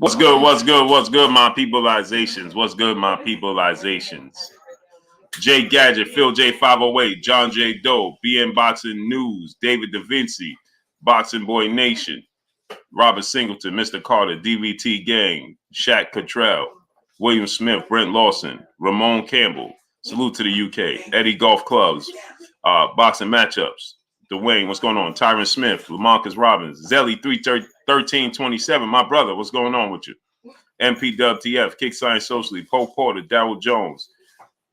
What's good? What's good? What's good, my peopleizations? What's good, my peopleizations? Jay Gadget, Phil J 508, John J Doe, BN Boxing News, David Da Vinci, Boxing Boy Nation, Robert Singleton, Mr. Carter, DVT Gang, Shaq Cottrell, William Smith, Brent Lawson, Ramon Campbell. Salute to the UK. Eddie Golf Clubs, Boxing Matchups. Dwayne, what's going on? Tyron Smith, Lamarcus Robbins, Zelly 1327, my brother, what's going on with you? MP WTF, Kick Science Socially, Poe Porter, Darryl Jones,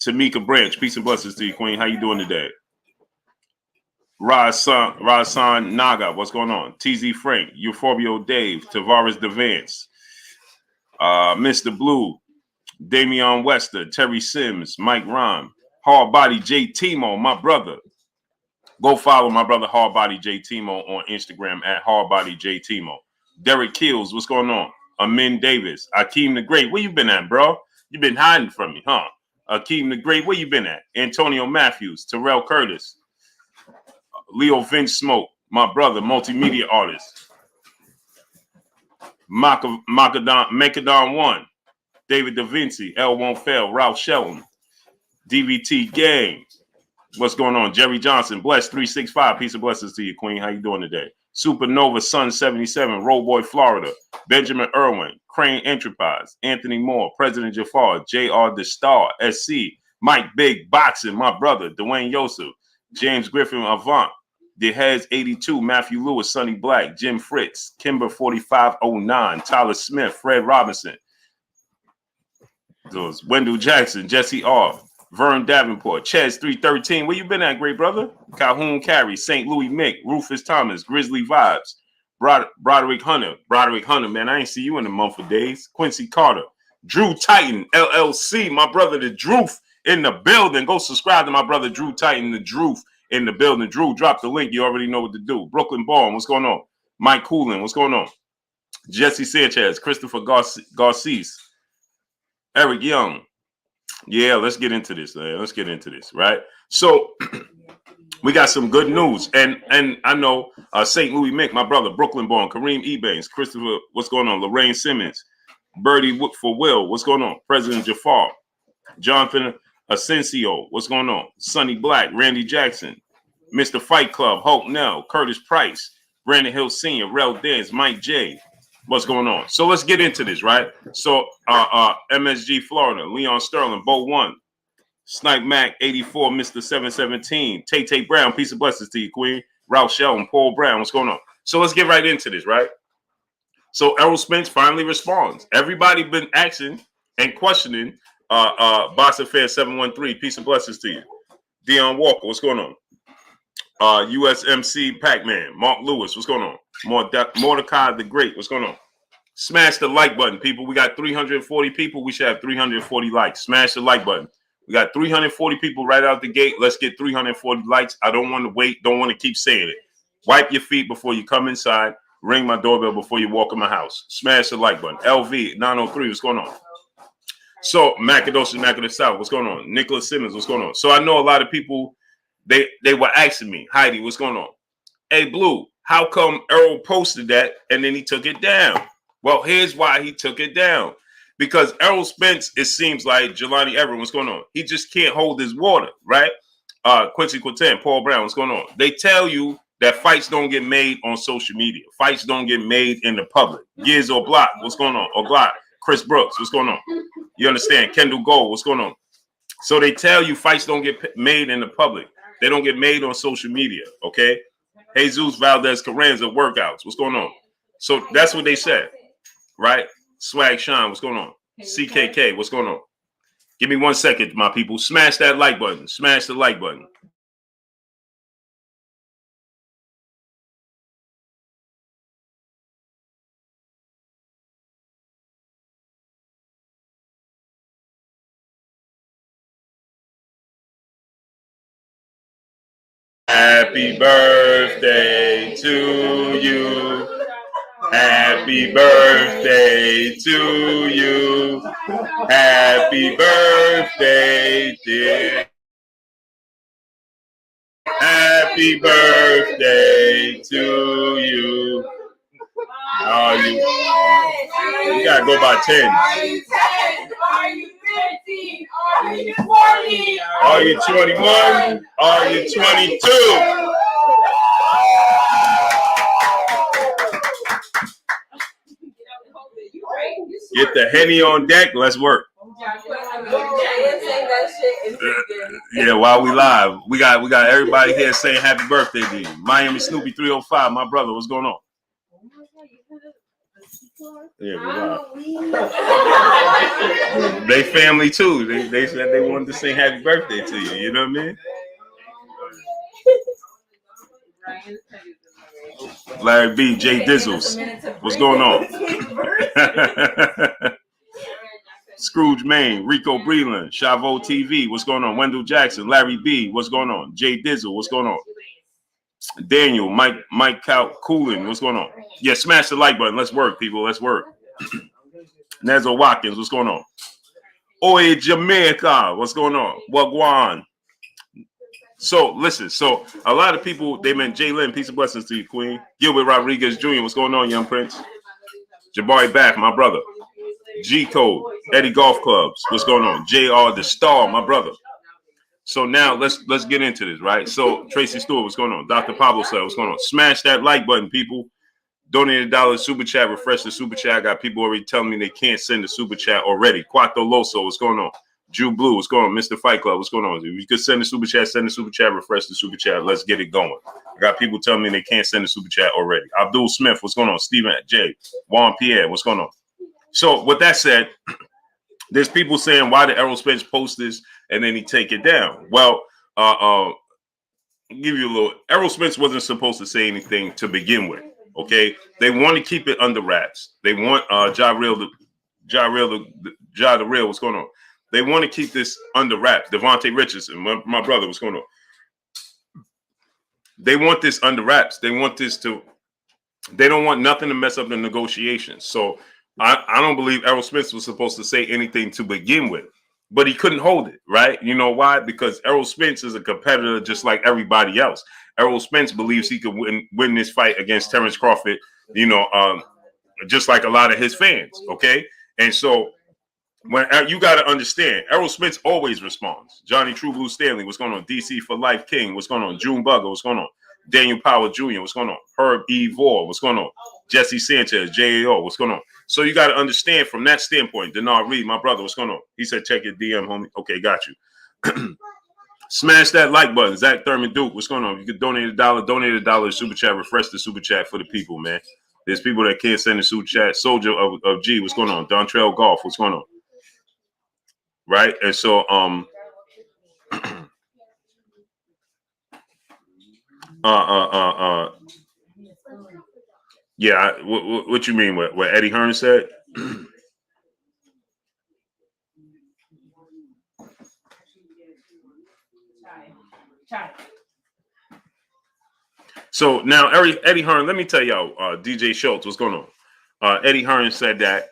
Tamika Branch, peace and blessings to you, Queen. How you doing today? Razan Naga, what's going on? TZ Frank, Euphorbio Dave, Tavares Devance, Mr. Blue, Damian Wester, Terry Sims, Mike Rhyme, Hard Body J Timo, my brother. Go follow my brother Hard Body J Timo on Instagram at Hard Body J Timo. Derek Kills, what's going on? Amin Davis, Akeem the Great, where you been at, bro? You been hiding from me, huh? Akeem the Great, where you been at? Antonio Matthews, Terrell Curtis, Leo Vince Smoke, my brother, multimedia artist. Macadon 1, David Da Vinci, L Won't Fail, Ralph Shelton, DVT Gang. What's going on? Jerry Johnson, Bless 365. Peace and blessings to you, Queen. How you doing today? Supernova Sun 77, Rollboy Florida, Benjamin Irwin, Crane Enterprise, Anthony Moore, President Jafar, JR The Star, SC, Mike Big Boxing, my brother, Dwayne Yosef, James Griffin Avant, The Heads 82, Matthew Lewis, Sonny Black, Jim Fritz, Kimber 4509, Tyler Smith, Fred Robinson, those Wendell Jackson, Jesse R., Vern Davenport, Chaz 313. Where you been at, great brother? Calhoun Carey, St. Louis Mick, Rufus Thomas, Grizzly Vibes, Broderick Hunter, man, I ain't see you in a month of days. Quincy Carter, Drew Titan, LLC, my brother, the Droof in the building. Go subscribe to my brother, Drew Titan, the Droof in the building. Drew, drop the link. You already know what to do. Brooklyn Ball, what's going on? Mike Coolin, what's going on? Jesse Sanchez, Christopher Garces, Eric Young. Yeah, let's get into this, man. Let's get into this, right? So we got some good news. And I know St. Louis Mick, my brother, Brooklyn Born, Kareem Ebanks, Christopher, what's going on? Lorraine Simmons, Birdie for Will, what's going on? President Jafar, Jonathan Asensio, what's going on? Sonny Black, Randy Jackson, Mr. Fight Club, Hulk Nell, Curtis Price, Brandon Hill Sr., Rel Dance, Mike J. What's going on? So let's get into this, right? So MSG Florida, Leon Sterling, Bo 1, Snipe Mac 84, Mr. 717, Tay Brown, peace of blessings to you, Queen. Ralph Shelton, Paul Brown, what's going on? So let's get right into this, right? So Errol Spence finally responds. Everybody been asking and questioning Boxing Fan 713, peace and blessings to you. Dion Walker, what's going on? USMC Pac-Man, Mark Lewis, what's going on? Mordecai the Great, what's going on? Smash the like button, people. We got 340 people. We should have 340 likes. Smash the like button. We got 340 people right out the gate. Let's get 340 likes. I don't want to wait. Don't want to keep saying it. Wipe your feet before you come inside. Ring my doorbell before you walk in my house. Smash the like button. LV 903, what's going on? So Macadocious Mac of the South, what's going on? Nicholas Simmons, what's going on? So I know a lot of people, they were asking me, Heidi, what's going on? Hey, Blue, how come Errol posted that and then he took it down? Well, here's why he took it down. Because Errol Spence, it seems like Jelani Everett, what's going on? He just can't hold his water, right? Quincy Quintan, Paul Brown, what's going on? They tell you that fights don't get made on social media. Fights don't get made in the public. Gears or Block, what's going on? Or Glock, Chris Brooks, what's going on? You understand? Kendall Gold, what's going on? So they tell you fights don't get made in the public. They don't get made on social media, okay? Jesus Valdez Carranza workouts. What's going on? So that's what they said, right? Swag Shine, what's going on? CKK, what's going on? Give me 1 second, my people. Smash that like button. Smash the like button. Happy birthday to you. Happy birthday to you. Happy birthday, dear. Happy birthday to you. You gotta go by 10. Are you 10? Are you 15? Are you 40? Are you 21? Are you 22? Get the Henny on deck. Let's work. Yeah, while we live, we got everybody here saying happy birthday to you. Miami Snoopy 305, my brother. What's going on? Yeah, they family too. They said they wanted to sing happy birthday to you. You know what I mean? Larry B, Jay Dizzles. What's going on? Scrooge Main, Rico Breland, Chavo TV. What's going on? Wendell Jackson, Larry B. What's going on? Jay Dizzle. What's going on? Daniel, Mike Coolin. What's going on? Yeah, smash the like button. Let's work, people. Let's work. Nezzo Watkins. What's going on? Oye Jamaica. What's going on? Wagwan. So listen, so a lot of people, they meant Jay Lynn, peace and blessings to you, Queen. Gilbert Rodriguez Jr., what's going on, young prince? Jabari Back, my brother. G Code, Eddie Golf Clubs, what's going on? JR the Star, my brother. So now let's get into this, right? So Tracy Stewart, what's going on? Dr. Pablo said, what's going on? Smash that like button, people. Donate $1 super chat, refresh the super chat. I got people already telling me they can't send the super chat already. Quato Loso, what's going on? Jew Blue, what's going on? Mr. Fight Club, what's going on? If you could send the super chat, refresh the super chat. Let's get it going. I got people telling me they can't send the super chat already. Abdul Smith, what's going on? Stephen J. Juan Pierre, what's going on? So with that said, there's people saying, why did Errol Spence post this and then he take it down? Well, I'll give you a little. Errol Spence wasn't supposed to say anything to begin with. Okay, they want to keep it under wraps. They want Ja the Real. What's going on? They want to keep this under wraps. Devontae Richardson, my brother, what's going on? They want this under wraps. They want this to. They don't want nothing to mess up the negotiations. So I don't believe Errol Spence was supposed to say anything to begin with, but he couldn't hold it, right? You know why? Because Errol Spence is a competitor just like everybody else. Errol Spence believes he could win this fight against Terence Crawford, you know, just like a lot of his fans, okay? And so when you got to understand, Errol Spence always responds. Johnny True Blue Stanley, what's going on? DC for Life King, what's going on? June Bugger, what's going on? Daniel Power Jr., what's going on? Herb E. Vore, what's going on? Jesse Sanchez, JAO, what's going on? So you got to understand from that standpoint. Denard Reed, my brother, what's going on? He said, check your DM, homie. Okay, got you. Smash that like button. Zach Thurman Duke, what's going on? You could donate $1 super chat, refresh the super chat for the people, man. There's people that can't send a super chat. Soldier of G, what's going on? Dontrell Golf, what's going on? Right? And so, yeah, what you mean? What Eddie Hearn said? So now Eddie Hearn, let me tell y'all, DJ Schultz, what's going on? Eddie Hearn said that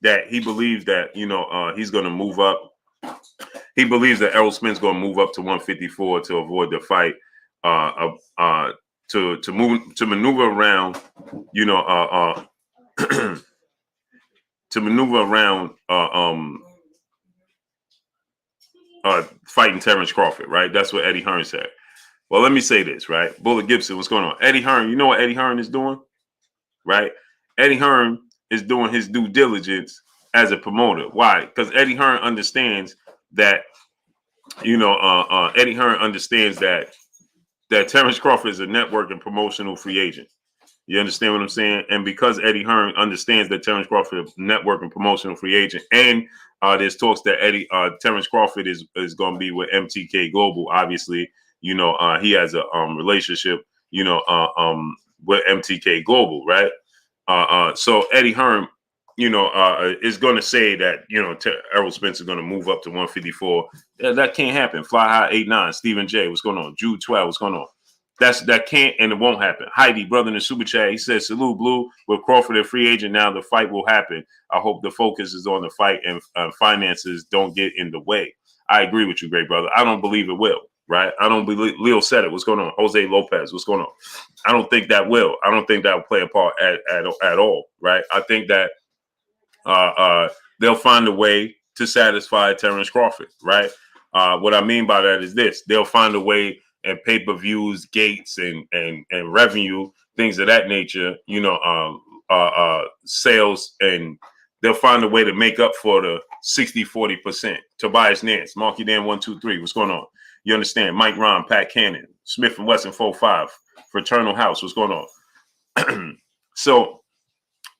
that he believes that, you know, he's going to move up. He believes that Errol Spence going to move up to 154 to avoid the fight, to maneuver around, you know, to maneuver around fighting Terence Crawford, right? That's what Eddie Hearn said. Well, let me say this, right? Bullet Gibson, what's going on? Eddie Hearn, you know what Eddie Hearn is doing, right? Eddie Hearn is doing his due diligence as a promoter. Why? Because Eddie Hearn understands that, you know, Eddie Hearn understands that Terence Crawford is a network and promotional free agent. You understand what I'm saying? And because Eddie Hearn understands that Terence Crawford is a network and promotional free agent, and there's talks that Terence Crawford is going to be with MTK Global. Obviously, you know, he has a relationship, you know, with MTK Global, right? So Eddie Hearn, you know, is going to say that, you know, Errol Spence is going to move up to 154. That can't happen. Fly High 89, Stephen J, what's going on? Jude 12, what's going on? That can't and it won't happen. Heidi, brother in the super chat, he says, salute Blue, with Crawford a free agent now, the fight will happen. I hope the focus is on the fight and finances don't get in the way. I agree with you, great brother. I don't believe it will. right? I don't believe Leo said it. What's going on? Jose Lopez, what's going on? I don't think that will. I don't think that will play a part at all, right? I think that they'll find a way to satisfy Terence Crawford, right? What I mean by that is this: they'll find a way, and pay-per-views, gates, and revenue, things of that nature, sales, and they'll find a way to make up for the 60-40%. Tobias Nance, Marky Dan 123, what's going on? You understand? Mike Ron, Pat Cannon, Smith and Wesson 45, Fraternal House, what's going on? So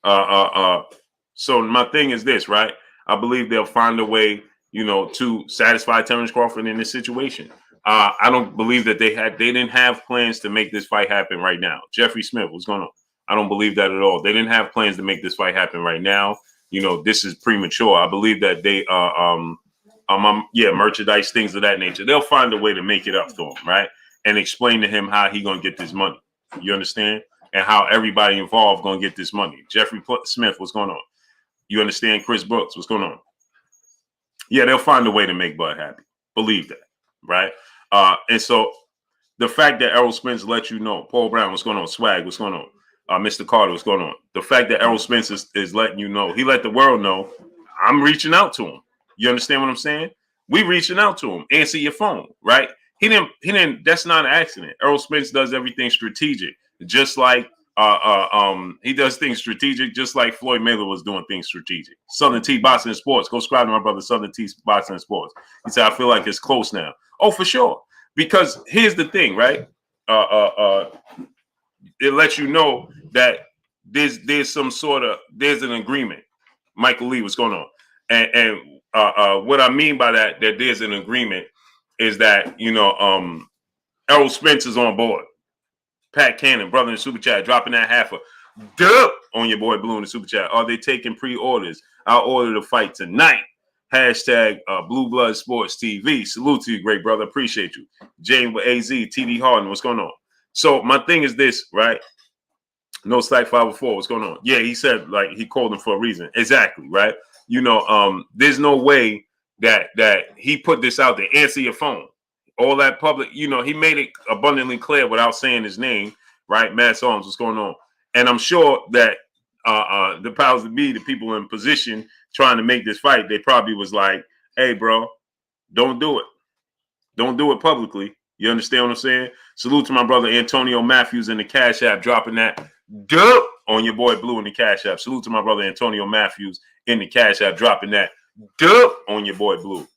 my thing is this, right? I believe they'll find a way, to satisfy Terence Crawford in this situation. I don't believe that they didn't have plans to make this fight happen right now. Jeffrey Smith, what's going on? I don't believe that at all. They didn't have plans to make this fight happen right now. This is premature. I believe that they merchandise, things of that nature. They'll find a way to make it up to him, right? And explain to him how he gonna get this money. You understand? And how everybody involved gonna get this money. Jeffrey Smith, what's going on? You understand? Chris Brooks, what's going on? Yeah, they'll find a way to make Bud happy. Believe that, right? And so the fact that Errol Spence let you know, Paul Brown, what's going on? Swag, what's going on? Mr. Carter, what's going on? The fact that Errol Spence is letting you know, he let the world know, I'm reaching out to him. You understand what I'm saying? We reaching out to him. Answer your phone, right? He didn't. That's not an accident. Errol Spence does everything strategic, just like he does things strategic, just like Floyd Mayweather was doing things strategic. Southern T Boxing and Sports. Go subscribe to my brother Southern T Boxing and Sports. He said, I feel like it's close now. Oh, for sure. Because here's the thing, right? It lets you know that there's an agreement. Michael Lee, what's going on? And what I mean by that there's an agreement is that, Errol Spence is on board. Pat Cannon, brother in the super chat, dropping that half a dub on your boy Blue in the super chat. Are they taking pre-orders? I'll order the fight tonight. Hashtag Blue Blood Sports TV. Salute to you, great brother. Appreciate you. James with AZ, TD Harden, what's going on? So my thing is this, right? No Slack 504, what's going on? Yeah, he said, like, he called him for a reason. Exactly, right? There's no way that he put this out there. Answer your phone. All that public, he made it abundantly clear without saying his name, right? Matt Arms, what's going on? And I'm sure that the powers that be, the people in position trying to make this fight, they probably was like, hey, bro, don't do it. Don't do it publicly. You understand what I'm saying? Salute to my brother Antonio Matthews in the Cash App, dropping that dub on your boy Blue in the Cash App. Salute to my brother Antonio Matthews in the Cash App, dropping that dub on your boy Blue.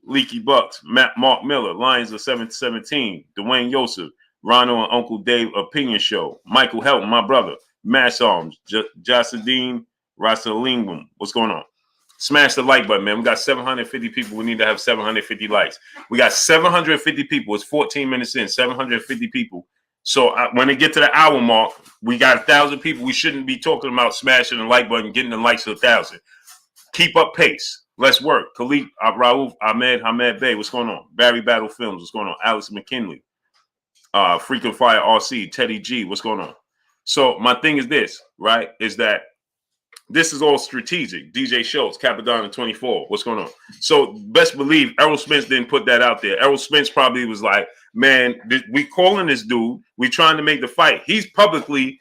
Leaky Bucks, Mark Miller, Lions of 717, Dwayne Yosef, Ronald and Uncle Dave Opinion Show, Michael Helton, my brother, Mass Arms, Jasadine Rasalingum. What's going on? Smash the like button, man. We got 750 people. We need to have 750 likes. We got 750 people. It's 14 minutes in, 750 people. So when they get to the hour mark, we got 1,000 people. We shouldn't be talking about smashing the like button, getting the likes to 1,000. Keep up pace. Let's work. Khalid, Raouf, Ahmed Bey, what's going on? Barry Battle Films, what's going on? Alex McKinley, Freaking Fire RC, Teddy G, what's going on? So my thing is this, right? Is that this is all strategic. DJ Schultz, Capadonna 24, what's going on? So best believe Errol Spence didn't put that out there. Errol Spence probably was like, man, we calling this dude. We trying to make the fight. He's publicly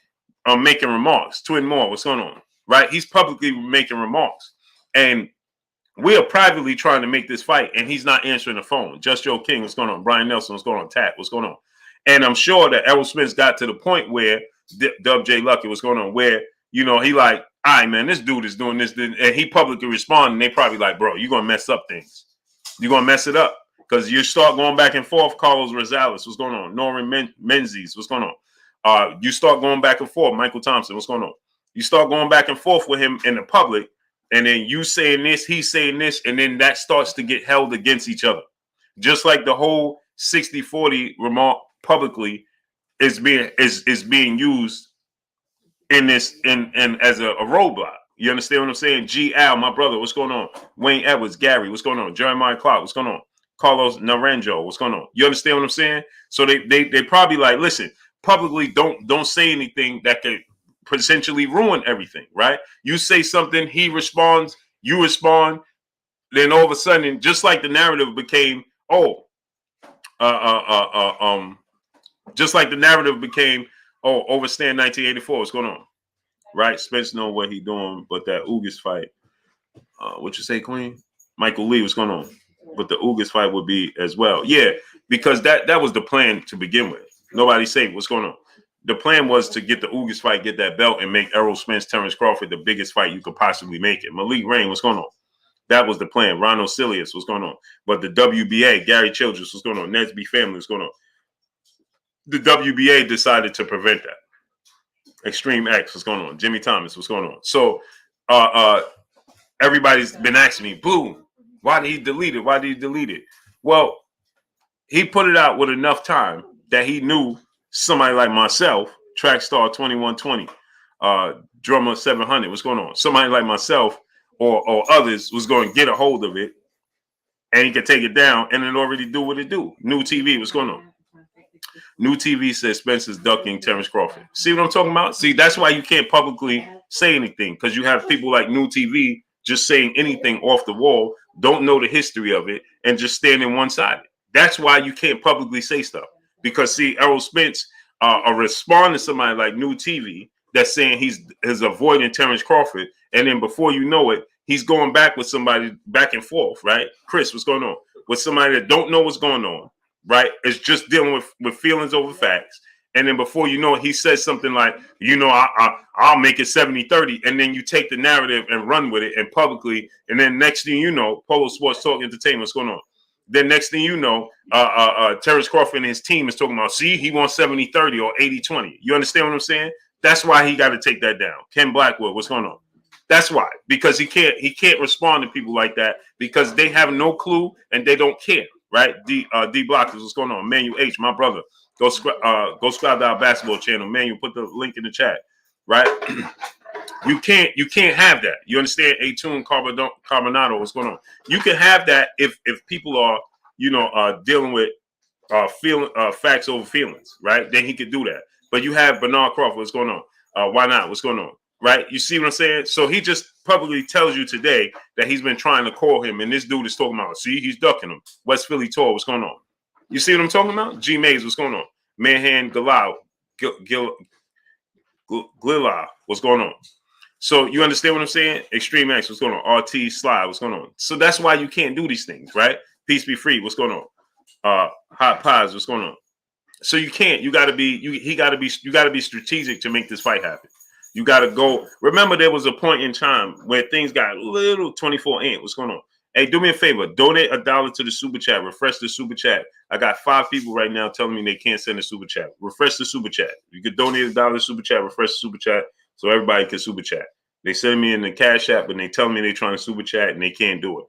making remarks. Twin Moore, what's going on? Right? He's publicly making remarks. And we are privately trying to make this fight, and he's not answering the phone. Just Joe King, what's going on? Brian Nelson, what's going on? Tat, what's going on? And I'm sure that Errol Spence got to the point where Dub J Lucky, what's going on? Where, he like, all right, man, this dude is doing this. And he publicly responded, and they probably like, bro, you're going to mess up things. You're going to mess it up because you start going back and forth. Carlos Rosales, what's going on? Norman Menzies, what's going on? You start going back and forth. Michael Thompson, what's going on? You start going back and forth with him in the public. And then you saying this, he's saying this, and then that starts to get held against each other. Just like the whole 60-40 remark publicly is being used in this in as a roadblock. You understand what I'm saying? G. Al, my brother, what's going on? Wayne Edwards, Gary, what's going on? Jeremiah Clark, what's going on? Carlos Naranjo, what's going on? You understand what I'm saying? So they probably like, listen, publicly don't say anything that could potentially ruin everything, right? You say something, he responds, you respond, then all of a sudden, just like the narrative became, Just like the narrative became, overstand 1984. What's going on? Right? Spence know what he doing, but that Ugas fight. What you say, Queen? Michael Lee, what's going on? But the Ugas fight would be as well. Yeah, because that was the plan to begin with. Nobody say what's going on. The plan was to get the Ugas fight, get that belt, and make Errol Spence, Terence Crawford the biggest fight you could possibly make it. Malik Rain, what's going on? That was the plan. Ronald Silius, what's going on? But the WBA, Gary Childress, what's going on? Nesby family, what's going on? The WBA decided to prevent that. Extreme X, what's going on? Jimmy Thomas, what's going on? So everybody's been asking me, boom, why did he delete it? Why did he delete it? Well, he put it out with enough time that he knew somebody like myself, track star 2120, drummer 700, what's going on? Somebody like myself or others was going to get a hold of it and he could take it down and it already do what it do. New TV, what's going on? New TV says Spence is ducking Terence Crawford. See what I'm talking about? See, that's why you can't publicly say anything, because you have people like New TV just saying anything off the wall, don't know the history of it, and just standing one-sided. That's why you can't publicly say stuff. Because, see, Errol Spence respond to somebody like New TV that's saying he's avoiding Terence Crawford, and then before you know it, he's going back with somebody back and forth, right? Chris, what's going on? With somebody that don't know what's going on, right? It's just dealing with feelings over facts. And then before you know it, he says something like, I'll make it 70-30. And then you take the narrative and run with it and publicly. And then next thing you know, Polo Sports Talk Entertainment, what's going on? Then next thing you know, Terence Crawford and his team is talking about, see, he wants 70-30 or 80-20. You understand what I'm saying? That's why he got to take that down. Ken Blackwood, what's going on? That's why, because he can't respond to people like that because they have no clue and they don't care, right? D Blockers, what's going on? Manuel H, my brother, go subscribe to our basketball channel. Manuel, put the link in the chat, right? You can't have that. You understand? A-Tune Carbonado, what's going on? You can have that if people are dealing with facts over feelings, right? Then he could do that. But you have Bernard Crawford, what's going on? Why not? What's going on? Right? You see what I'm saying? So he just publicly tells you today that he's been trying to call him, and this dude is talking about, see, he's ducking him. West Philly Tour, what's going on? You see what I'm talking about? G Mays, what's going on? Manhan Galau, Glila, what's going on? So you understand what I'm saying? Extreme X, what's going on? RT Slide, what's going on? So that's why you can't do these things, right? Peace be free, what's going on? Hot Pies, what's going on? So you can't. You got to be. You got to be strategic to make this fight happen. You got to go. Remember, there was a point in time where things got a little 24 ant. What's going on? Hey, do me a favor. Donate $1 to the super chat. Refresh the super chat. I got 5 people right now telling me they can't send a super chat. Refresh the super chat. You could donate $1 to super chat. Refresh the super chat so everybody can super chat. They send me in the Cash App, but they tell me they're trying to super chat and they can't do it.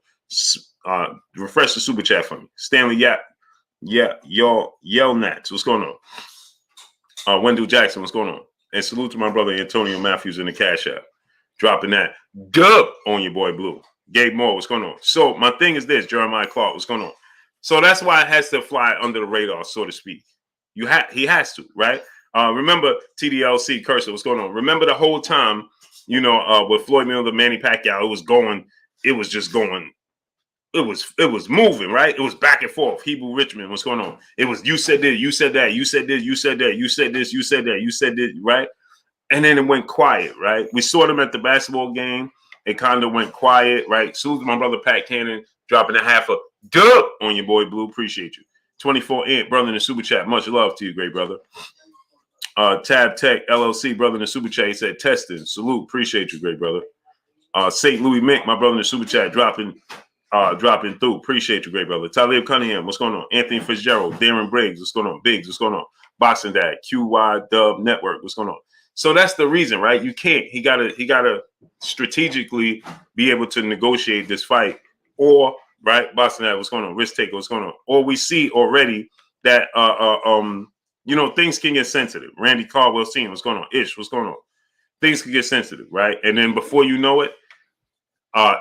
Refresh the super chat for me. Stanley Yap. Yeah, y'all yell Nats. What's going on? Wendell Jackson, what's going on? And salute to my brother Antonio Matthews in the Cash App. Dropping that dub on your boy Blue. Gabe Moore, what's going on? So my thing is this, Jeremiah Clark, what's going on? So that's why it has to fly under the radar, so to speak. He has to, right? Remember TDLC Cursor, what's going on? Remember the whole time, with Floyd Mayweather, Manny Pacquiao, it was just going. It was moving, right? It was back and forth. Hebrew Richmond, what's going on? It was you said this, you said that, you said this, you said that, you said this, you said that, you said this, right? And then it went quiet, right? We saw them at the basketball game. It kind of went quiet, right? Salute to my brother Pat Cannon, dropping a half a dub on your boy Blue. Appreciate you. 24 Ant, brother in the super chat. Much love to you, great brother. Tab Tech LLC, brother in the super chat. He said testing. Salute. Appreciate you, great brother. St. Louis Mick, my brother in the super chat, dropping through. Appreciate you, great brother. Talib Cunningham, what's going on? Anthony Fitzgerald, Darren Briggs, what's going on? Biggs, what's going on? Boxing Dad, QY Dub Network, what's going on? So that's the reason, right? You can't. He gotta strategically be able to negotiate this fight, or right, Boxing Dad, what's going on? Risk Taker, what's going on? Or we see already that things can get sensitive. Randy Caldwell seeing what's going on? Ish, what's going on? Things can get sensitive, right? And then before you know it,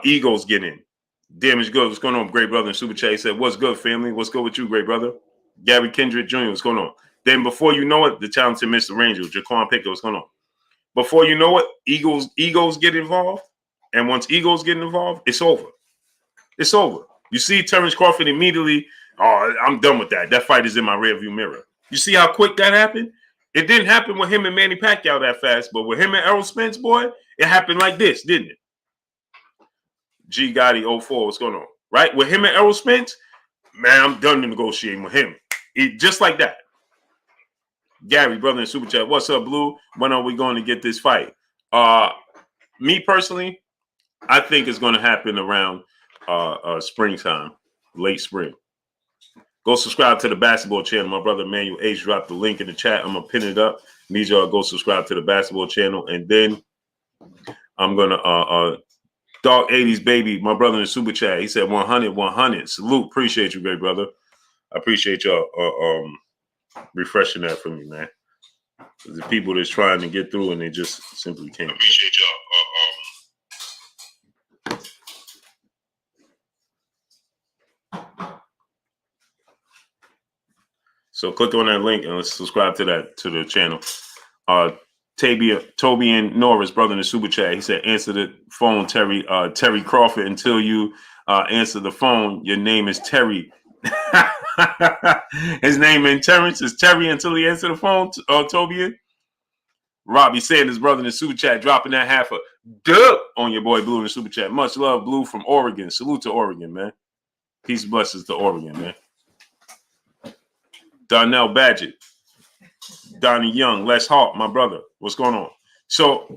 egos get in. Damage good. What's going on, great brother? And Super Chat, he said, "What's good, family? What's good with you, great brother?" Gary Kendrick Jr., what's going on? Then before you know it, the talented Mr. Ranger, Jaquan Pickett, what's going on? Before you know it, egos get involved. And once egos get involved, it's over. It's over. You see Terence Crawford immediately Oh, I'm done with that. That fight is in my rearview mirror. You see how quick that happened? It didn't happen with him and Manny Pacquiao that fast, but with him and Errol Spence, boy, it happened like this, didn't it? G Gotti 04, what's going on? Right? With him and Errol Spence, man, I'm done negotiating with him. Just like that. Gary, brother in Super Chat, what's up, Blue? When are we going to get this fight? Me personally, I think it's going to happen around springtime, late spring. Go subscribe to the basketball channel. My brother Emmanuel H dropped the link in the chat. I'm going to pin it up. Need y'all to go subscribe to the basketball channel. And then I'm going to Dog 80s baby, my brother in the Super Chat. He said 100. Salute. Appreciate you, great brother. I appreciate y'all refreshing that for me, man. The people that's trying to get through and they just simply can't. Appreciate y'all. So click on that link and let's subscribe to the channel. Toby and Norris, brother in the Super Chat. He said, answer the phone, Terry Crawford. Until you answer the phone, your name is Terry. His name in Terence is Terry until he answer the phone, Toby. Robbie Sanders, brother in the Super Chat, dropping that half a dub on your boy Blue in the Super Chat. Much love, Blue from Oregon. Salute to Oregon, man. Peace and blessings to Oregon, man. Donnell Badgett, Donnie Young, Les Hawk, my brother. What's going on? So,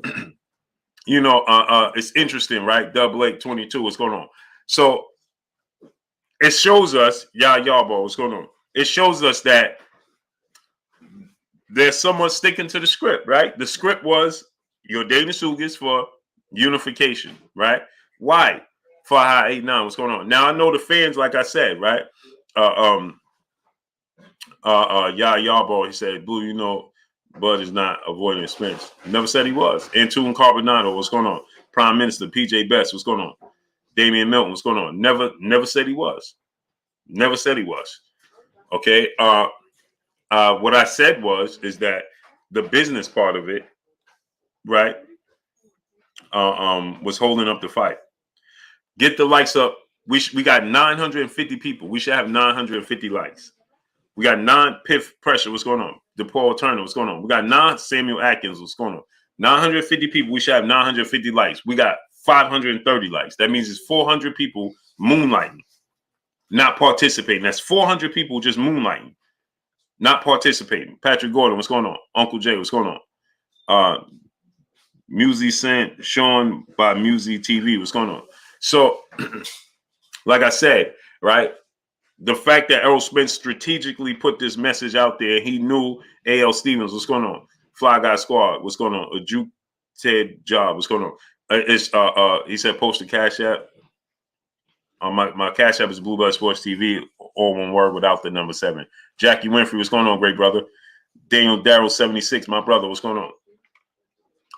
it's interesting, right? Double 822, what's going on? So, it shows us, y'all, what's going on? It shows us that there's someone sticking to the script, right? The script was your Dana Sugas for unification, right? Why? 5-8-9, what's going on? Now, I know the fans, like I said, right? Boy, he said, Blue, Bud is not avoiding Spence. Never said he was. Antune Carbonado, what's going on? Prime Minister PJ Best, what's going on? Damian Milton, what's going on? Never said he was. Never said he was. Okay. What I said is that the business part of it, right, was holding up the fight. Get the likes up. We got 950 people. We should have 950 likes. We got 9 Piff Pressure. What's going on? DePaul Turner. What's going on? We got 9 Samuel Atkins. What's going on? 950 people. We should have 950 likes. We got 530 likes. That means it's 400 people moonlighting, not participating. That's 400 people just moonlighting, not participating. Patrick Gordon. What's going on? Uncle Jay. What's going on? Musi sent Sean by Musi TV. What's going on? So, like I said, right? The fact that Errol Spence strategically put this message out there, he knew A.L. Stevens, what's going on? Fly Guy Squad, what's going on? A Juke Ted Job, what's going on? He said, post the Cash App. My Cash App is Bluebird Sports TV, all one word without the number 7. Jackie Winfrey, what's going on, great brother? Daniel Darrell 76, my brother, what's going on?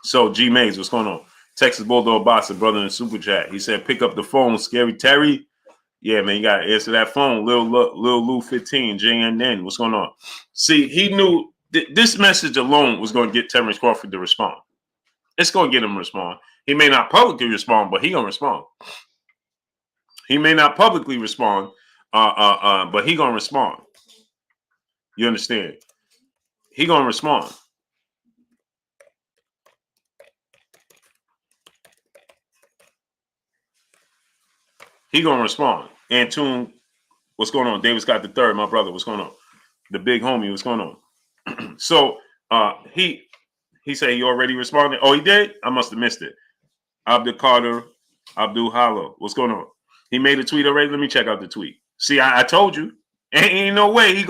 So G Mays, what's going on? Texas Bulldog Boxer, brother in the Super Chat. He said, pick up the phone, Scary Terry. Yeah, man, you got to answer that phone. Lil Lou 15, JNN, what's going on? See, he knew this message alone was going to get Terence Crawford to respond. It's going to get him to respond. He may not publicly respond, but he going to respond. He may not publicly respond, but he going to respond. You understand? He going to respond. He going to respond. Antune, what's going on? David Scott III, my brother, what's going on? The big homie, what's going on? So he said he already responded. Oh, he did? I must have missed it. Abdul Carter, Abdul Hala, what's going on? He made a tweet already. Let me check out the tweet. See, I told you. Ain't no way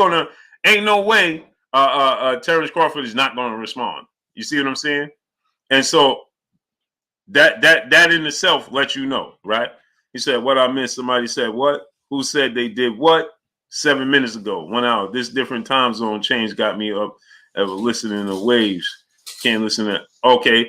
Terence Crawford is not going to respond. You see what I'm saying? And so that in itself lets you know, right? He said, what I missed. Somebody said, what? Who said they did what? 7 minutes ago, 1 hour. This different time zone change got me up ever listening to waves. Can't listen to. Okay.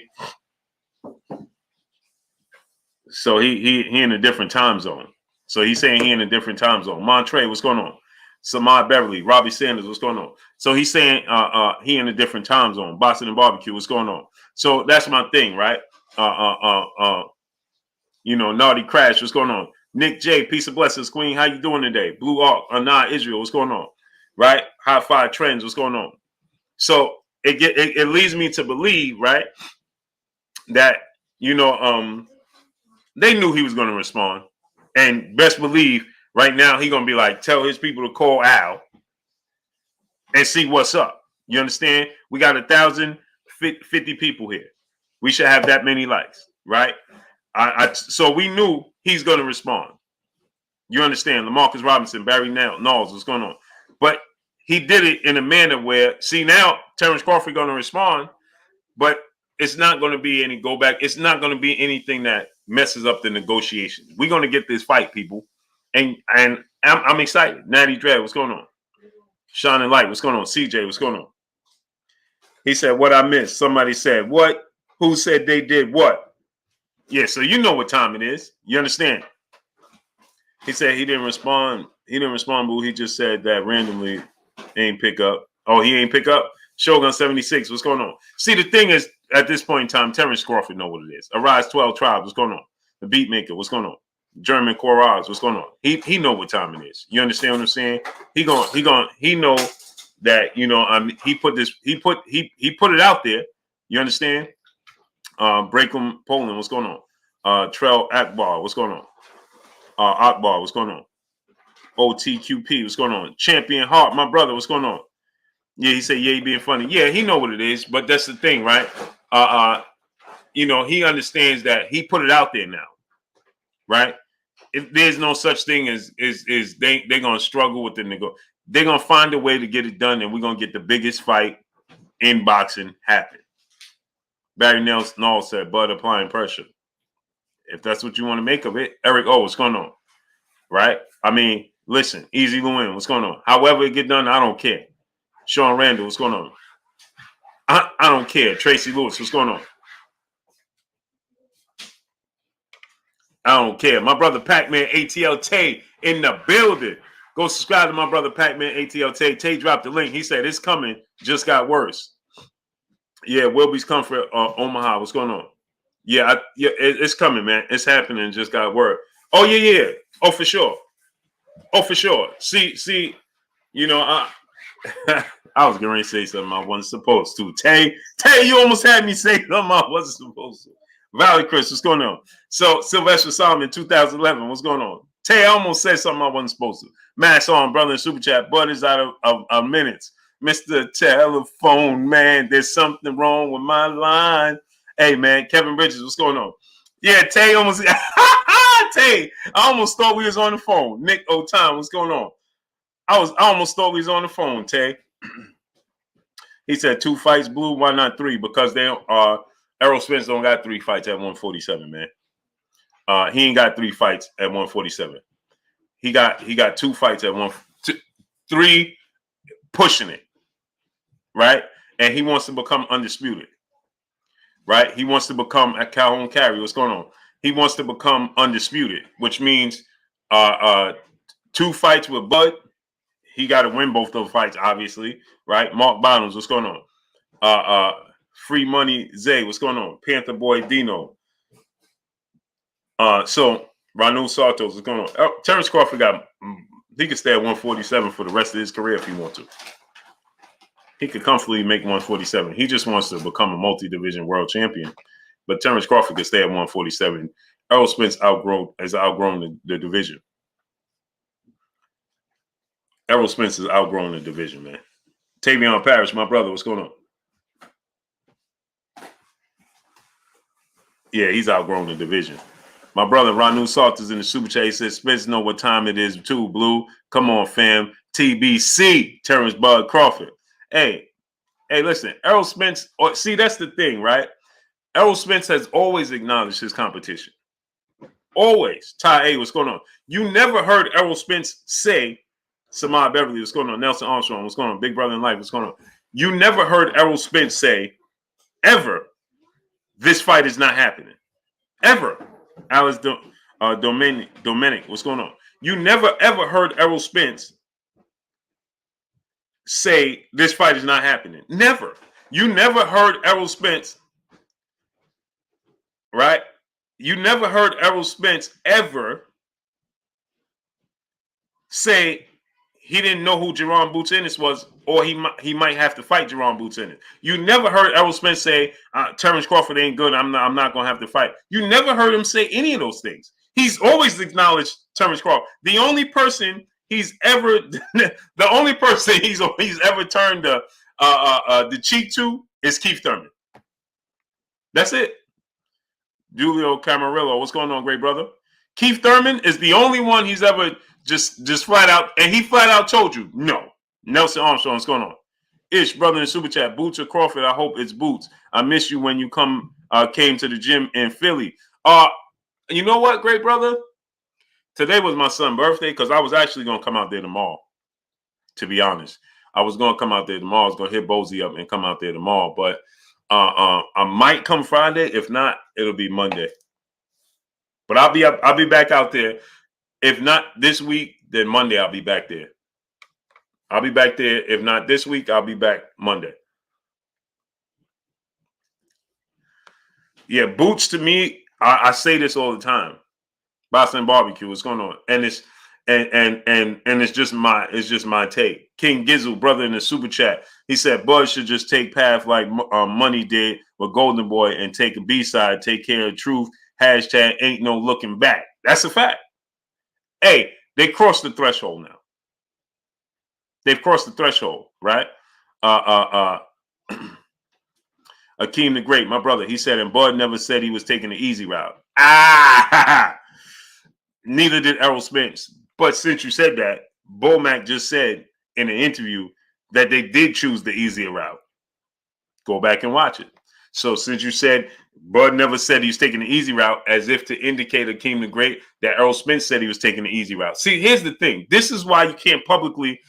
So he in a different time zone. So he's saying he in a different time zone. Montre, what's going on? Samad Beverly, Robbie Sanders, what's going on? So he's saying he in a different time zone. Boston and Barbecue, what's going on? So that's my thing, right? Naughty Crash, what's going on? Nick J, peace and blessings, Queen. How you doing today? Blue Ark, Anah Israel, what's going on? Right? High Five Trends, what's going on? So it leads me to believe, right, that they knew he was going to respond, and best believe right now he going to be like, tell his people to call Al and see what's up. You understand? We got 1,050 people here. We should have that many likes, right? So we knew he's going to respond. You understand? LaMarcus Robinson, Barry Knowles, what's going on? But he did it in a manner where, see, now Terence Crawford going to respond, but it's not going to be any go back. It's not going to be anything that messes up the negotiations. We're going to get this fight, people, and I'm excited. Natty Dread, what's going on? Shining Light, what's going on? CJ, what's going on? He said, what I missed? Somebody said, what? Who said they did what? Yeah, so you know what time it is. You understand? He said he didn't respond. He didn't respond, boo. He just said that randomly ain't pick up. Oh, he ain't pick up? Shogun 76, what's going on? See, the thing is, at this point in time, Terence Crawford know what it is. Arise 12 Tribes, what's going on? The Beatmaker, what's going on? German Chorals, what's going on? He know what time it is. You understand what I'm saying? He know that, he put it out there. You understand? Breakum Poland, what's going on? Trell Akbar, what's going on? Akbar, what's going on? OTQP, what's going on? Champion Heart, my brother, what's going on? Yeah, he said, yeah, he being funny. Yeah, he know what it is, but that's the thing, right? He understands that he put it out there now, right? If there's no such thing as they're gonna struggle with the nego. They're gonna find a way to get it done, and we're gonna get the biggest fight in boxing happen. Barry Knowles said, "Bud applying pressure." If that's what you want to make of it, Eric, what's going on? Right? I mean, listen, Easy Lewin, what's going on? However it get done, I don't care. Sean Randall, what's going on? I don't care. Tracy Lewis, what's going on? I don't care. My brother Pac-Man ATL Tay in the building. Go subscribe to my brother Pac-Man ATL Tay. Tay dropped the link. He said it's coming. Just got worse. Yeah, Wilby's Comfort, Omaha. What's going on? Yeah, it's coming, man. It's happening. Just got word. Oh yeah. Oh for sure. See. I was going to say something I wasn't supposed to. Tay, you almost had me say something I wasn't supposed to. Valley Chris, what's going on? So Sylvester Solomon, 2011, what's going on? Tay, I almost said something I wasn't supposed to. Mass on, brother in Super Chat. Bud is out of minutes. Mr. Telephone Man, there's something wrong with my line. Hey, man, Kevin Bridges, what's going on? Yeah, Tay almost. Tay, I almost thought we was on the phone. Nick O'Time, what's going on? I almost thought we was on the phone, Tay. He said 2 fights, Blue. Why not 3? Because they Errol Spence don't got 3 fights at 147, man. He ain't got 3 fights at 147. He got 2 fights at 3 pushing it, right? And he wants to become undisputed, right? He wants to become a Calhoun Carey. What's going on? He wants to become undisputed, which means 2 fights with Bud. He got to win both those fights, obviously, right? Mark Bottoms, what's going on? Free Money Zay, what's going on? Panther Boy Dino. So Ranu Santos, what's going on? Terence Crawford he could stay at 147 for the rest of his career if he wants to. He could comfortably make 147. He just wants to become a multi-division world champion. But Terence Crawford could stay at 147. Errol Spence has outgrown the division. Errol Spence has outgrown the division, man. Tavion Parrish, my brother, what's going on? Yeah, he's outgrown the division. My brother Ranu Salt is in the super chat. He says, Spence know what time it is too, Blue. Come on, fam. TBC, Terence Bud Crawford. Hey, listen, Errol Spence, see, that's the thing, right? Errol Spence has always acknowledged his competition. Always. Ty A, what's going on? You never heard Errol Spence say, Samad Beverly, what's going on? Nelson Armstrong, what's going on? Big Brother in Life, what's going on? You never heard Errol Spence say, ever, this fight is not happening. Ever. Alice Dominic, what's going on? You never, ever heard Errol Spence say, this fight is not happening. Never. You never heard Errol Spence, right? You never heard Errol Spence ever say he didn't know who Jerron Boots Ennis was, or he might have to fight Jerron Boots Ennis. You never heard Errol Spence say Terence Crawford ain't good. I'm not gonna have to fight. You never heard him say any of those things. He's always acknowledged Terence Crawford. The only person he's ever ever turned the cheek to is Keith Thurman. That's it. Julio Camarillo, what's going on, great brother? Keith Thurman is the only one he's ever just flat out, and he flat out told you no. Nelson Armstrong, what's going on? Ish, brother in the super chat, Boots or Crawford? I hope it's Boots. I miss you when you came to the gym in Philly. You know what, great brother? Today was my son's birthday because I was actually gonna come out there tomorrow. To be honest, I was gonna come out there tomorrow. I was gonna hit Bozy up and come out there tomorrow, but I might come Friday. If not, it'll be Monday. But I'll be back out there. If not this week, then Monday I'll be back there. I'll be back there. If not this week, I'll be back Monday. Yeah, Boots to me, I say this all the time. Boston Barbecue, what's going on? And it's it's just my take. King Gizzle, brother in the super chat, he said Bud should just take path like Money did with Golden Boy and take a B-side, take care of truth. Hashtag ain't no looking back. That's a fact. Hey, they crossed the threshold now. They've crossed the threshold, right? Akeem the Great, my brother, he said, and Bud never said he was taking the easy route. Neither did Errol Spence. But since you said that, Bomac just said in an interview that they did choose the easier route. Go back and watch it. So since you said Bud never said he was taking the easy route, as if to indicate Akeem the Great that Errol Spence said he was taking the easy route. See, here's the thing. This is why they can't publicly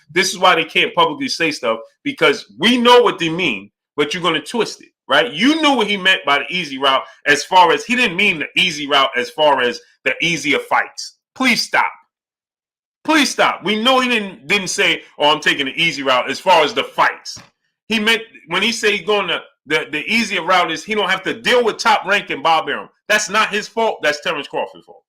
say stuff, because we know what they mean, but you're going to twist it, right? You knew what he meant by the easy route, as far as he didn't mean the easy route as far as the easier fights. Please stop. Please stop. We know he didn't say, oh, I'm taking the easy route as far as the fights. He meant when he said he's going to the easier route is he don't have to deal with top ranking Bob Arum. That's not his fault. That's Terence Crawford's fault.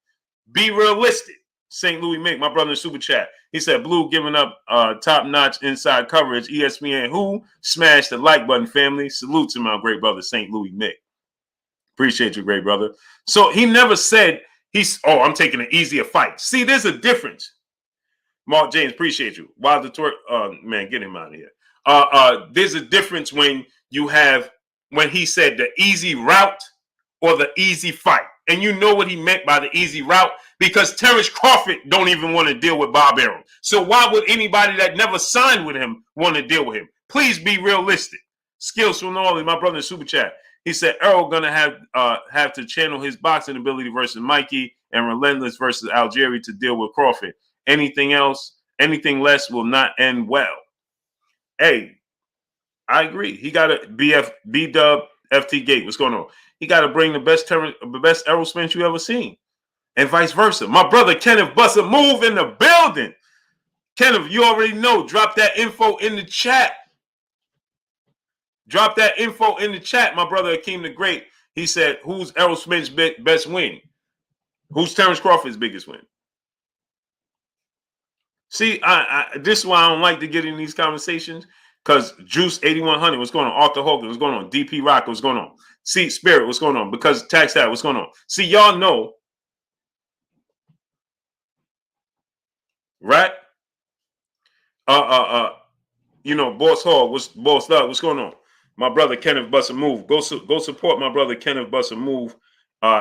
Be realistic. St. Louis Mick, my brother in super chat. He said Blue giving up top-notch inside coverage. ESPN who smashed the like button, family. Salute to my great brother, St. Louis Mick. Appreciate you, great brother. So he never said I'm taking an easier fight. See, there's a difference. Mark James, appreciate you. Wild the Twerk, man, get him out of here. There's a difference when he said the easy route or the easy fight. And you know what he meant by the easy route, because Terence Crawford don't even want to deal with Bob Arum. So why would anybody that never signed with him want to deal with him? Please be realistic. Skills from Norley, my brother in super chat. He said Errol gonna have to channel his boxing ability versus Mikey and relentless versus Algieri to deal with Crawford. Anything less will not end well. Hey, I agree. He got a B-Dub FT Gate. What's going on? He got to bring the best Errol Spence you ever seen, and vice versa. My brother Kenneth Buster Move in the building. Kenneth, you already know. Drop that info in the chat. Drop that info in the chat. My brother Akeem the Great. He said, "Who's Errol Spence's best win? Who's Terence Crawford's biggest win?" See, this is why I don't like to get in these conversations, because Juice 8100, what's going on? Arthur Hogan, what's going on? DP Rock, what's going on? See, Spirit, what's going on? Because Tax that, what's going on? See, y'all know, right? Boss Hall, Boss Love, what's going on? My brother Kenneth Busser Move. Go support my brother Kenneth Busser Move.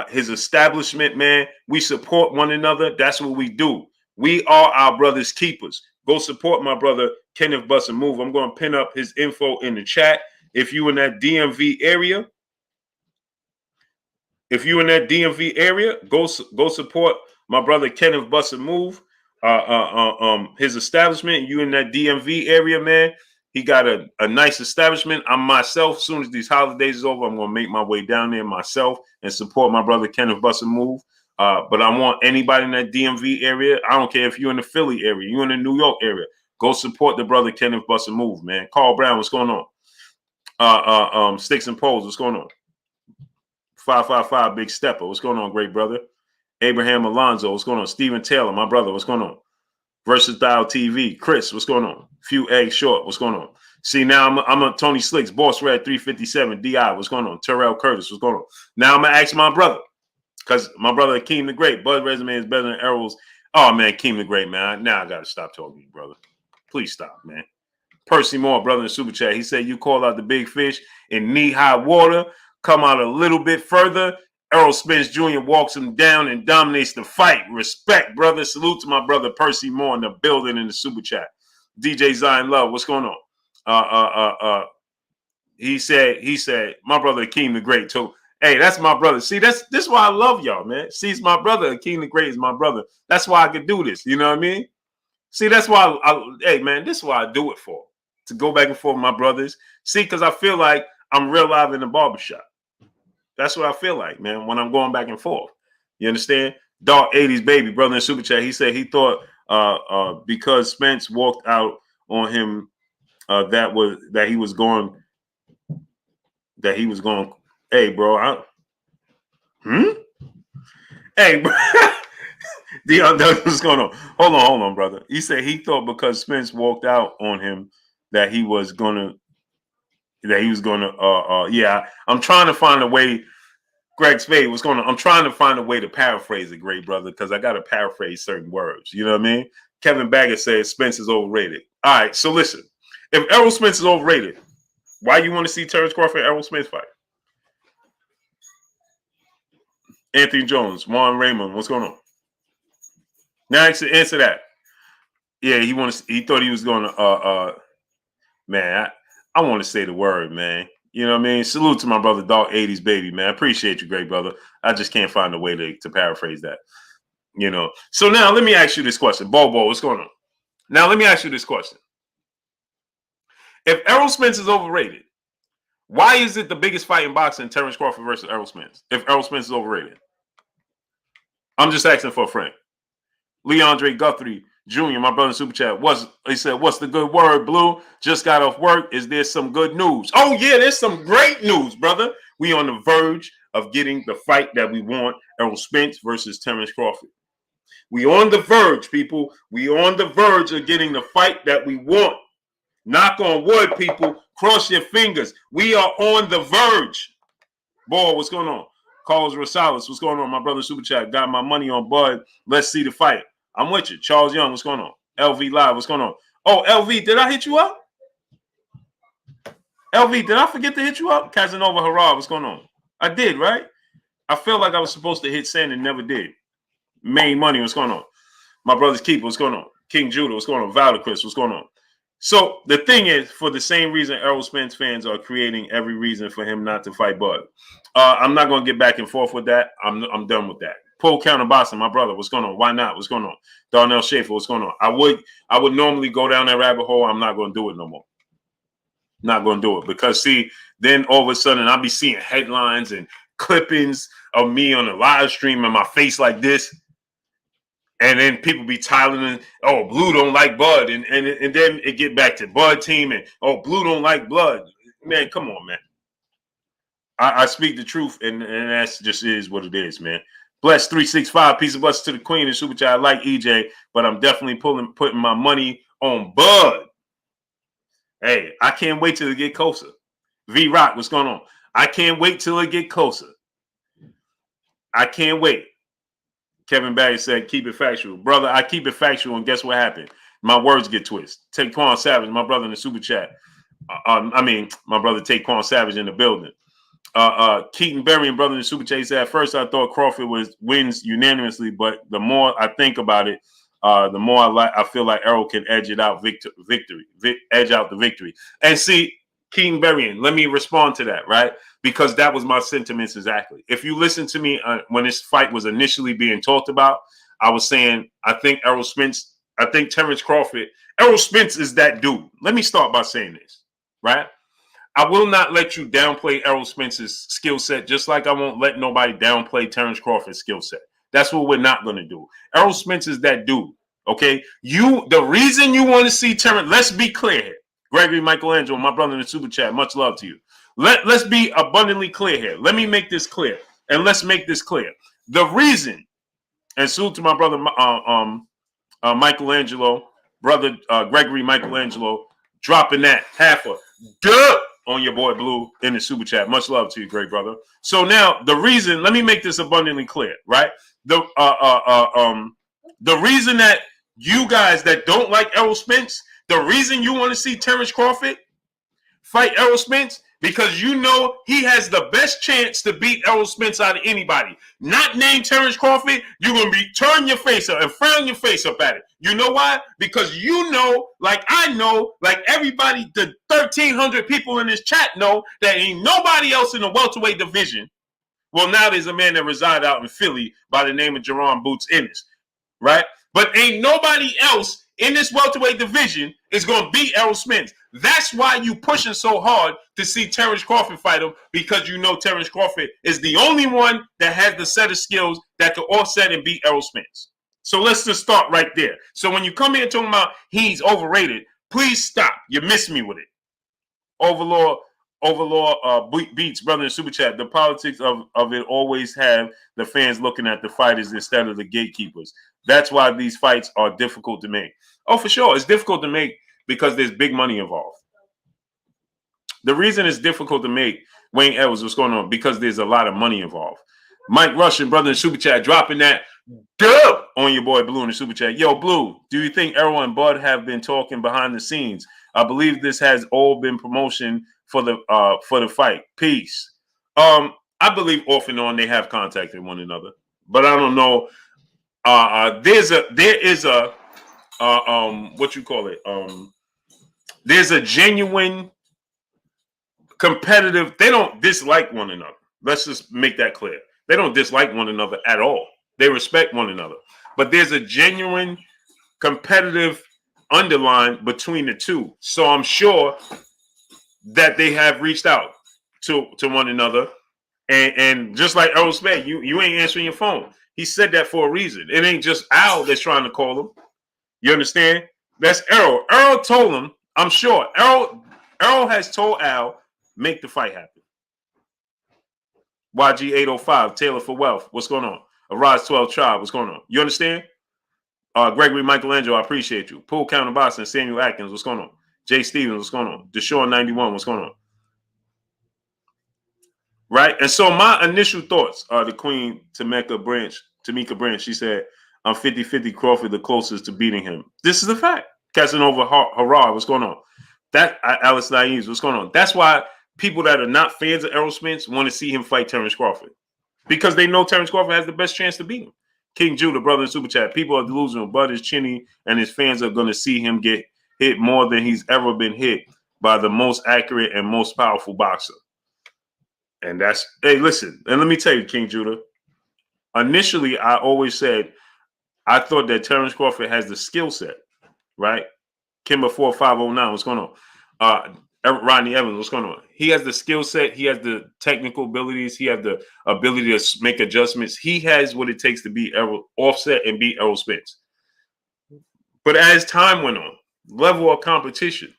His establishment, man. We support one another. That's what we do. We are our brother's keepers. Go support my brother Kenneth Busser Move. I'm going to pin up his info in the chat. If you in that DMV area, go support my brother Kenneth Busser Move. His establishment. You in that DMV area, man. He got a nice establishment. I'm myself. As soon as these holidays is over, I'm going to make my way down there myself and support my brother Kenneth Busser Move. But I want anybody in that DMV area. I don't care if you're in the Philly area, you're in the New York area. Go support the brother Kenneth Busser Move, man. Carl Brown, what's going on? Sticks and Poles, what's going on? 555 Big Stepper, what's going on, great brother? Abraham Alonzo, what's going on? Steven Taylor, my brother, what's going on? Versatile TV. Chris, what's going on? Few eggs short. What's going on? See, now I'm a Tony Slicks. Boss Red 357. DI. What's going on? Terrell Curtis. What's going on? Now I'm going to ask my brother. Because my brother Akeem the Great. Bud resume is better than Errol's. Oh, man. Akeem the Great, man. Now I got to stop talking to you, brother. Please stop, man. Percy Moore, brother in Super Chat. He said, you call out the big fish in knee-high water. Come out a little bit further. Errol Spence Jr. walks him down and dominates the fight. Respect, brother. Salute to my brother Percy Moore in the building in the Super Chat. DJ Zion Love, what's going on? He said, my brother Akeem the Great too. Hey, that's my brother. See, this why I love y'all, man. See, it's my brother. Akeem the Great is my brother. That's why I could do this. You know what I mean? See, that's why hey, man, this is why I do it for. To go back and forth with my brothers. See, because I feel like I'm real live in the barbershop. That's what I feel like, man, when I'm going back and forth. You understand? Dark 80s baby, brother in Super Chat. He said he thought because Spence walked out on him that he was going. Hey, bro. Hey, bro. Dion, what's going on? Hold on, brother. He said he thought because Spence walked out on him that he was gonna. Yeah. I'm trying to find a way. Greg Spade, what's going on? I'm trying to find a way to paraphrase it, great brother, because I got to paraphrase certain words. You know what I mean? Kevin Baggett says Spence is overrated. All right, so listen. If Errol Spence is overrated, why you want to see Terence Crawford and Errol Spence fight? Anthony Jones, Juan Raymond, what's going on? Now answer that. Yeah, he thought he was going to man, I want to say the word, man. You know what I mean? Salute to my brother, Dark 80s baby, man. I appreciate you, great brother. I just can't find a way to paraphrase that. You know. So now let me ask you this question. Bobo, what's going on? Now let me ask you this question. If Errol Spence is overrated, why is it the biggest fight in boxing, Terence Crawford versus Errol Spence? If Errol Spence is overrated. I'm just asking for a friend. Leandre Guthrie Jr., my brother in Super Chat, he said, what's the good word, Blue? Just got off work. Is there some good news? Oh, yeah, there's some great news, brother. We on the verge of getting the fight that we want, Errol Spence versus Terence Crawford. We on the verge, people. We on the verge of getting the fight that we want. Knock on wood, people. Cross your fingers. We are on the verge. Boy, what's going on? Carlos Rosales, what's going on? My brother Super Chat, got my money on Bud. Let's see the fight. I'm with you. Charles Young, what's going on? LV Live, what's going on? Oh, LV, did I hit you up? LV, did I forget to hit you up? Casanova Harad, what's going on? I did, right? I felt like I was supposed to hit send and never did. Main Money, what's going on? My brother's Keeper, what's going on? King Judah, what's going on? Valdecris, what's going on? So the thing is, for the same reason Errol Spence fans are creating every reason for him not to fight Bud. I'm not going to get back and forth with that. I'm done with that. Paul Counter Boston, my brother, what's going on? Why not? What's going on? Darnell Schaefer, what's going on? I would normally go down that rabbit hole. I'm not going to do it no more. Not going to do it because, see, then all of a sudden I'll be seeing headlines and clippings of me on the live stream and my face like this. And then people be tiling, oh, Blue don't like Bud. And then it get back to Bud team and, oh, Blue don't like blood. Man, come on, man. I speak the truth, and that's just is what it is, man. Bless 365, peace of blessings to the queen and Super Chat. I like EJ, but I'm definitely putting my money on Bud. Hey, I can't wait till it get closer. V Rock, what's going on? I can't wait till it get closer. I can't wait. Kevin Barry said, keep it factual. Brother, I keep it factual, and guess what happened? My words get twisted. Taquan Savage, my brother in the Super Chat. My brother Taquan Savage in the building. Keaton Berry and brother in the Super Chat said, at first I thought Crawford wins unanimously, but the more I think about it, the more I feel like Errol can edge out the victory. And see, Keaton Berry, let me respond to that, right? Because that was my sentiments exactly. If you listen to me when this fight was initially being talked about, I was saying I think Terence Crawford, Errol Spence is that dude. Let me start by saying this, right? I will not let you downplay Errol Spence's skill set, just like I won't let nobody downplay Terence Crawford's skill set. That's what we're not going to do. Errol Spence is that dude, okay? The reason you want to see Terence, let's be clear here. Gregory Michelangelo, my brother in the Super Chat, much love to you. Let's be abundantly clear here. Let me make this clear, and let's make this clear. The reason, and salute to my brother Michelangelo, brother Gregory Michelangelo, dropping that half a dub on your boy Blue in the super chat. Much love to you, great brother. So now the reason, let me make this abundantly clear, right? The reason that you guys that don't like Errol Spence, the reason you want to see Terence Crawford fight Errol Spence, because you know he has the best chance to beat Errol Spence out of anybody. Not named Terence Crawford, you're going to be turn your face up and frown your face up at it. You know why? Because you know, like I know, like everybody, the 1,300 people in this chat know that ain't nobody else in the welterweight division. Well, now there's a man that resides out in Philly by the name of Jerron Boots Ennis, right? But ain't nobody else in this welterweight division is going to beat Errol Spence. That's why you pushing so hard to see Terence Crawford fight him, because you know Terence Crawford is the only one that has the set of skills that can offset and beat Errol Spence. So let's just start right there. So when you come here talking about he's overrated, please stop. You miss me with it. Overlord Beats, brother in Super Chat. The politics of it always have the fans looking at the fighters instead of the gatekeepers. That's why these fights are difficult to make. Oh, for sure. It's difficult to make because there's big money involved. The reason it's difficult to make, Wayne Edwards, what's going on? Because there's a lot of money involved. Mike Russian, brother in Super Chat, dropping that dub on your boy Blue in the Super Chat. Yo, Blue, do you think Errol and Bud have been talking behind the scenes? I believe this has all been promotion for the fight. Peace. I believe off and on they have contacted one another, but I don't know. There is a what you call it? There's a genuine competitive. They don't dislike one another. Let's just make that clear. They don't dislike one another at all. They respect one another. But there's a genuine competitive underline between the two. So I'm sure that they have reached out to one another. And just like Errol Spence, you ain't answering your phone. He said that for a reason. It ain't just Al that's trying to call him. You understand? That's Errol. Errol told him, I'm sure. Errol has told Al, make the fight happen. YG805, Taylor for Wealth. What's going on? Arise 12 Tribe. What's going on? You understand? Gregory Michelangelo, I appreciate you. Pool Counter Boston, Samuel Atkins. What's going on? Jay Stevens. What's going on? Deshaun 91. What's going on? Right? And so my initial thoughts are the Queen Tamika Branch, she said, I'm 50-50 Crawford the closest to beating him. This is a fact. Casanova Hurrah, what's going on? That Alex Naives, what's going on? That's why people that are not fans of Errol Spence want to see him fight Terence Crawford, because they know Terence Crawford has the best chance to beat him. King Judah, brother in Super Chat. People are delusional. Bud is chinny, and his fans are going to see him get hit more than he's ever been hit by the most accurate and most powerful boxer. And that's, hey, listen, and let me tell you, King Judah, initially, I always said, I thought that Terence Crawford has the skill set, right? Kimber 4509, what's going on? Rodney Evans, what's going on? He has the skill set. He has the technical abilities. He has the ability to make adjustments. He has what it takes to beat Errol, offset and beat Errol Spence. But as time went on, level of competition,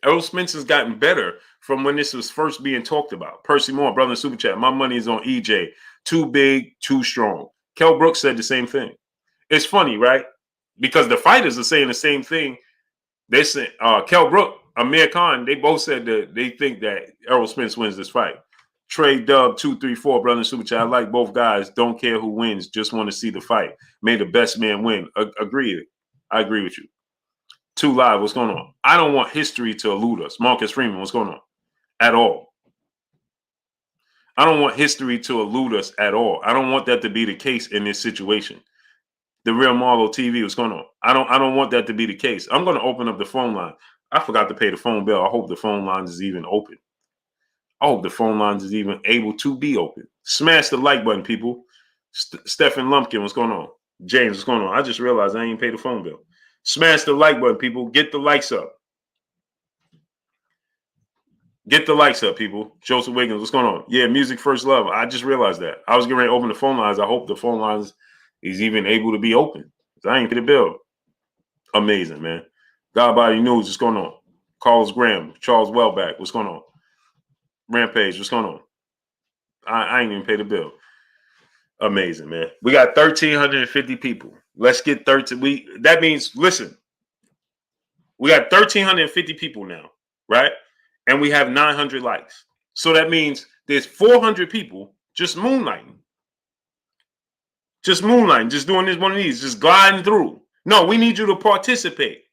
Errol Spence has gotten better from when this was first being talked about. Percy Moore, brother in Super Chat, my money is on EJ. Too big, too strong. Kel Brooks said the same thing. It's funny, right? Because the fighters are saying the same thing. They said Kel Brook, Amir Khan, they both said that they think that Errol Spence wins this fight. Trey Dub 234, brother in Super Chat. I like both guys. Don't care who wins. Just want to see the fight. May the best man win. Agreed. I agree with you. 2 Live, what's going on? I don't want history to elude us. Marcus Freeman, what's going on? At all. I don't want history to elude us at all. I don't want that to be the case in this situation. The Real Marlo TV, what's going on? I don't want that to be the case. I'm going to open up the phone line. I forgot to pay the phone bill. I hope the phone lines is even open. I hope the phone lines is even able to be open. Smash the like button, people. Stephen Lumpkin, what's going on? James, what's going on? I just realized I ain't paid the phone bill. Smash the like button, people. Get the likes up. Get the likes up, people. Joseph Wiggins, what's going on? Yeah, music first love. I just realized that. I was getting ready to open the phone lines. I hope the phone lines is even able to be open. I ain't paid the bill. Amazing, man. Godbody News, what's going on? Carlos Graham, Charles Wellback, what's going on? Rampage, what's going on? I ain't even paid the bill. Amazing, man. We got 1,350 people. Let's get 13. That means, listen, we got 1,350 people now, right? And we have 900 likes. So that means there's 400 people just moonlighting. Just moonlighting, just doing this one of these, just gliding through. No, we need you to participate.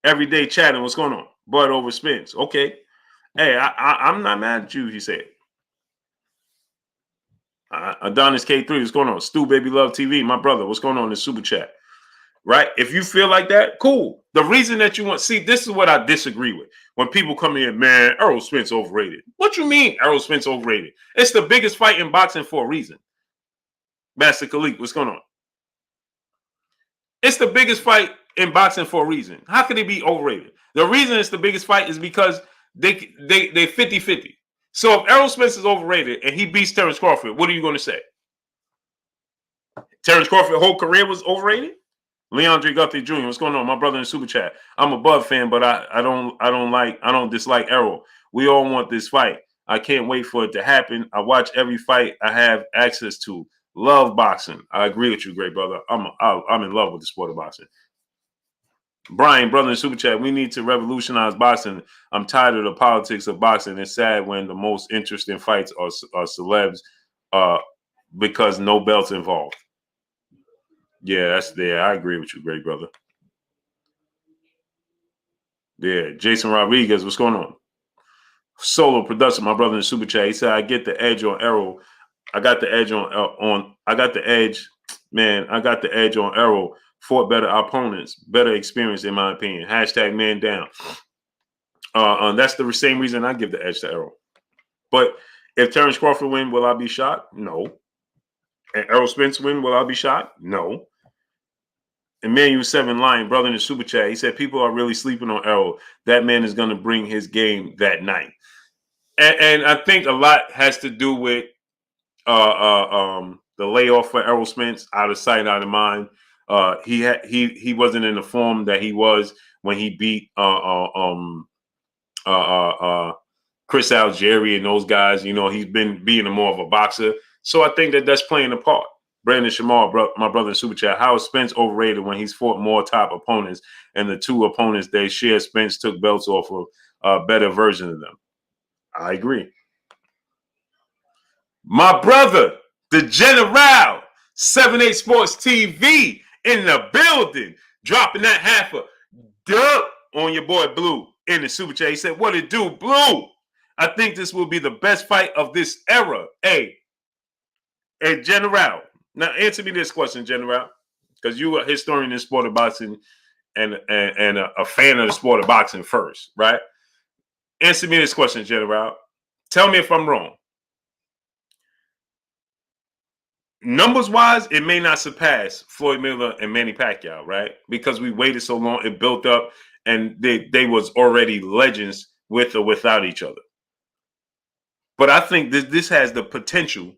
Everyday chatting, what's going on? Bud over Spence. Okay. Hey, I'm not mad at you, he said. Adonis K3, what's going on? Stu Baby Love TV, my brother, what's going on in the super chat? Right? If you feel like that, cool. The reason that you want, see, this is what I disagree with. When people come in, man, Errol Spence overrated. What you mean Errol Spence overrated? It's the biggest fight in boxing for a reason. Master Khalik, what's going on? It's the biggest fight in boxing for a reason. How could it be overrated? The reason it's the biggest fight is because they 50-50. So if Errol Spence is overrated and he beats Terence Crawford, what are you going to say? Terence Crawford's whole career was overrated? Leandre Guthrie Jr., what's going on? My brother in Super Chat. I'm a Bud fan, but I don't dislike Errol. We all want this fight. I can't wait for it to happen. I watch every fight I have access to. Love boxing. I agree with you, great brother. I'm in love with the sport of boxing. Brian, brother in Super Chat, we need to revolutionize boxing. I'm tired of the politics of boxing. It's sad when the most interesting fights are celebs because no belts involved. Yeah, that's there. I agree with you, great brother. Yeah, Jason Rodriguez, what's going on? Solo production, my brother in Super Chat. He said, I get the edge on Errol. I got the edge on Errol. Fought better opponents, better experience, in my opinion. Hashtag man down. That's the same reason I give the edge to Errol. But if Terence Crawford win, will I be shocked? No. And Errol Spence win, will I be shocked? No. Emmanuel 7 Lion, brother in the Super Chat, he said people are really sleeping on Errol. That man is going to bring his game that night. And I think a lot has to do with the layoff for Errol Spence, out of sight, out of mind. He wasn't in the form that he was when he beat Chris Algieri and those guys. You know, he's been being more of a boxer. So I think that's playing a part. Brandon Shamar, my brother in Super Chat, how is Spence overrated when he's fought more top opponents and the two opponents they share, Spence took belts off of a better version of them? I agree. My brother, the General, 7-8 Sports TV in the building, dropping that half a dub on your boy Blue in the Super Chat. He said, what it do, Blue? I think this will be the best fight of this era. Hey, General, now answer me this question, General, because you are a historian in the sport of boxing and a fan of the sport of boxing first, right? Answer me this question, General. Tell me if I'm wrong. Numbers-wise, it may not surpass Floyd Mayweather and Manny Pacquiao, right? Because we waited so long, it built up, and they was already legends with or without each other. But I think this has the potential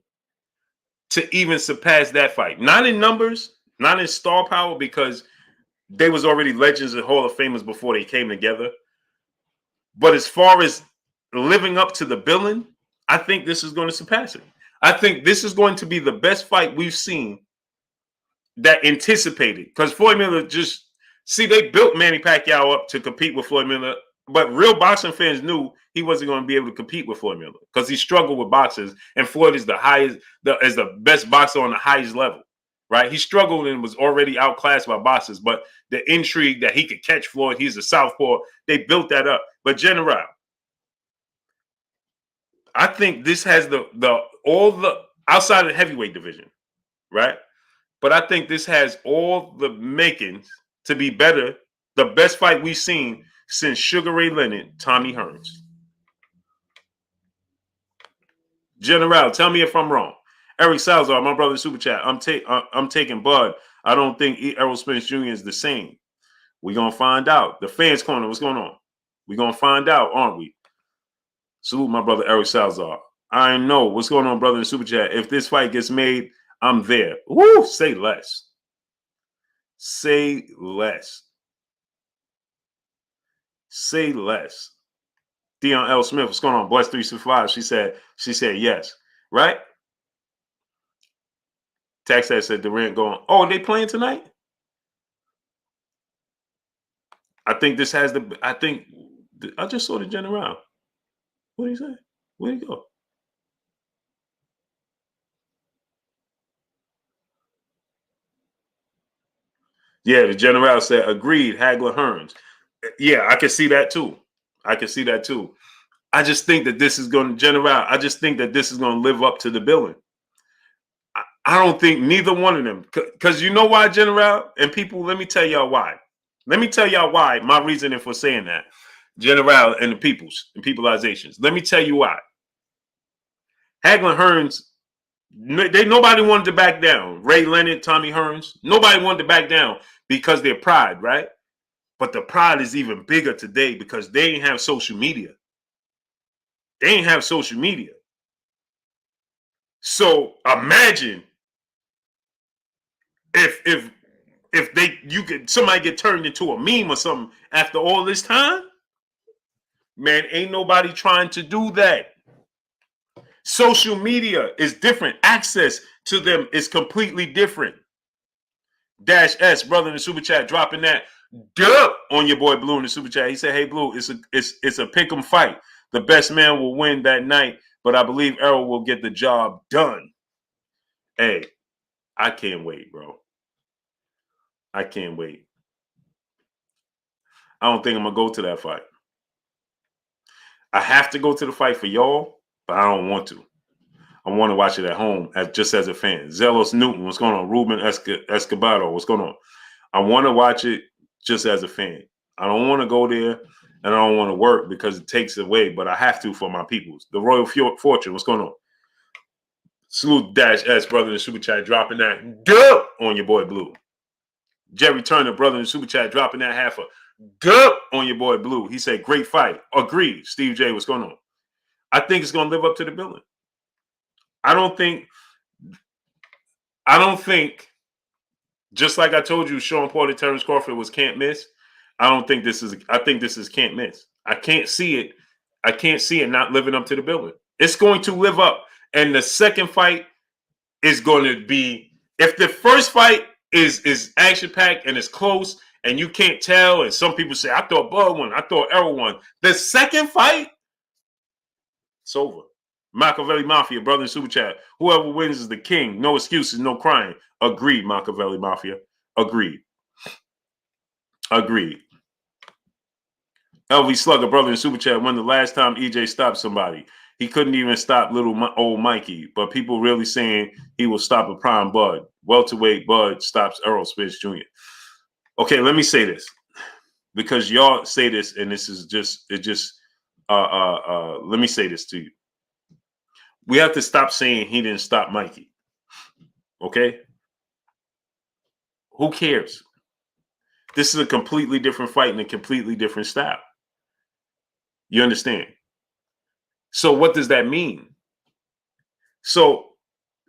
to even surpass that fight. Not in numbers, not in star power, because they was already legends and Hall of Famers before they came together. But as far as living up to the billing, I think this is going to surpass it. I think this is going to be the best fight we've seen that anticipated. Because Floyd Mayweather they built Manny Pacquiao up to compete with Floyd Mayweather, but real boxing fans knew he wasn't going to be able to compete with Floyd Mayweather because he struggled with boxers, and Floyd is the best boxer on the highest level, right? He struggled and was already outclassed by boxers, but the intrigue that he could catch Floyd, he's a southpaw, they built that up. But General, I think this has all the outside of the heavyweight division, right? But I think this has all the makings to be better, the best fight we've seen since Sugar Ray Leonard, Tommy Hearns. General, tell me if I'm wrong. Eric Salazar, my brother, Super Chat. I'm taking Bud. I don't think Errol Spence Jr. is the same. We're gonna find out. The fans corner, what's going on? We're gonna find out, aren't we? Salute my brother Eric Salazar. I know what's going on, brother in Super Chat. If this fight gets made, I'm there. Woo! Say less. Say less. Say less. Dion L. Smith, what's going on? Bless 365. She said yes. Right? Tax said Durant going. Oh, they playing tonight? I think this has the. I just saw the general. What did he say? Where'd he go? Yeah, the general said agreed. Hagler Hearns. Yeah, I can see that too. I just think that this is going to general. I just think that this is going to live up to the billing. I don't think neither one of them, because you know why, general and people. Let me tell y'all why. My reasoning for saying that, general and the peopleizations. Let me tell you why. Hagler Hearns. Nobody wanted to back down. Ray Leonard, Tommy Hearns. Nobody wanted to back down because their pride, right? But the pride is even bigger today because they ain't have social media. So imagine if somebody get turned into a meme or something after all this time. Man, ain't nobody trying to do that. Social media is different. Access to them is completely different. Dash S, brother in the super chat, dropping that duh on your boy Blue in the super chat. He said, "Hey Blue, it's a pick'em fight. The best man will win that night, but I believe Errol will get the job done." Hey, I can't wait, bro. I can't wait. I don't think I'm gonna go to that fight. I have to go to the fight for y'all, but I don't want to. I want to watch it at home just as a fan. Zelos Newton, what's going on? Ruben Escobar, what's going on? I want to watch it just as a fan. I don't want to go there and I don't want to work because it takes away, but I have to for my peoples. The Royal Fortune, what's going on? Salute Dash S, brother in the super chat, dropping that duh on your boy Blue. Jerry Turner, brother in the super chat, dropping that half a duh on your boy Blue. He said, great fight. Agreed. Steve J, what's going on? I think it's going to live up to the billing. I don't think, just like I told you, Sean Porter, Terence Crawford was can't miss. I think this is can't miss. I can't see it not living up to the billing. It's going to live up. And the second fight is going to be, if the first fight is action-packed and it's close and you can't tell, and some people say, I thought Bud won, I thought Errol won. The second fight, it's over. Machiavelli Mafia, brother in super chat. Whoever wins is the king. No excuses, no crying. Agreed, Machiavelli Mafia. Agreed. LV Slugger, brother in super chat. When the last time EJ stopped somebody? He couldn't even stop old Mikey, but people really saying he will stop a prime Bud. Welterweight Bud stops Errol Spence Jr. Okay, let me say this, because y'all say this, and this is let me say this to you. We have to stop saying he didn't stop Mikey. Okay? Who cares? This is a completely different fight and a completely different style. You understand? So what does that mean? So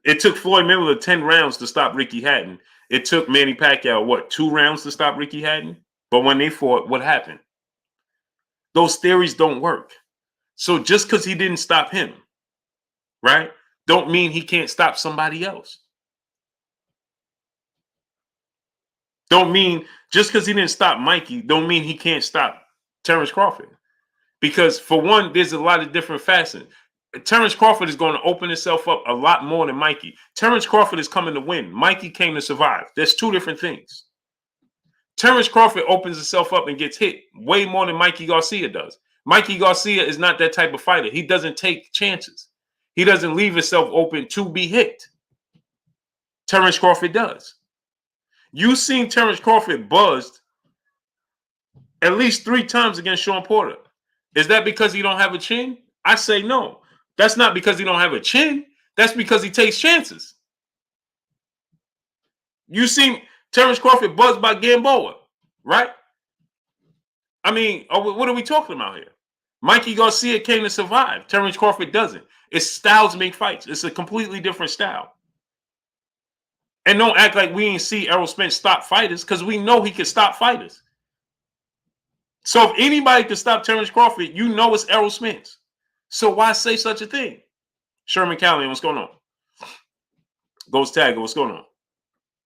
it took Floyd Mayweather 10 rounds to stop Ricky Hatton. It took Manny Pacquiao, 2 rounds to stop Ricky Hatton? But when they fought, what happened? Those theories don't work. So just because he didn't stop him, right, don't mean he can't stop somebody else. Don't mean just because he didn't stop Mikey, don't mean he can't stop Terence Crawford. Because for one, there's a lot of different facets. Terence Crawford is going to open himself up a lot more than Mikey. Terence Crawford is coming to win. Mikey came to survive. There's 2 different things. Terence Crawford opens himself up and gets hit way more than Mikey Garcia does. Mikey Garcia is not that type of fighter. He doesn't take chances. He doesn't leave himself open to be hit. Terence Crawford does. You've seen Terence Crawford buzzed at least 3 times against Sean Porter. Is that because he don't have a chin? I say no. That's not because he don't have a chin. That's because he takes chances. You seen Terence Crawford buzzed by Gamboa, right? I mean, what are we talking about here? Mikey Garcia came to survive. Terence Crawford doesn't. It's styles make fights. It's a completely different style. And don't act like we ain't see Errol Spence stop fighters, because we know he can stop fighters. So if anybody can stop Terence Crawford, you know it's Errol Spence. So why say such a thing? Sherman Callahan, what's going on? Ghost Tagger, what's going on?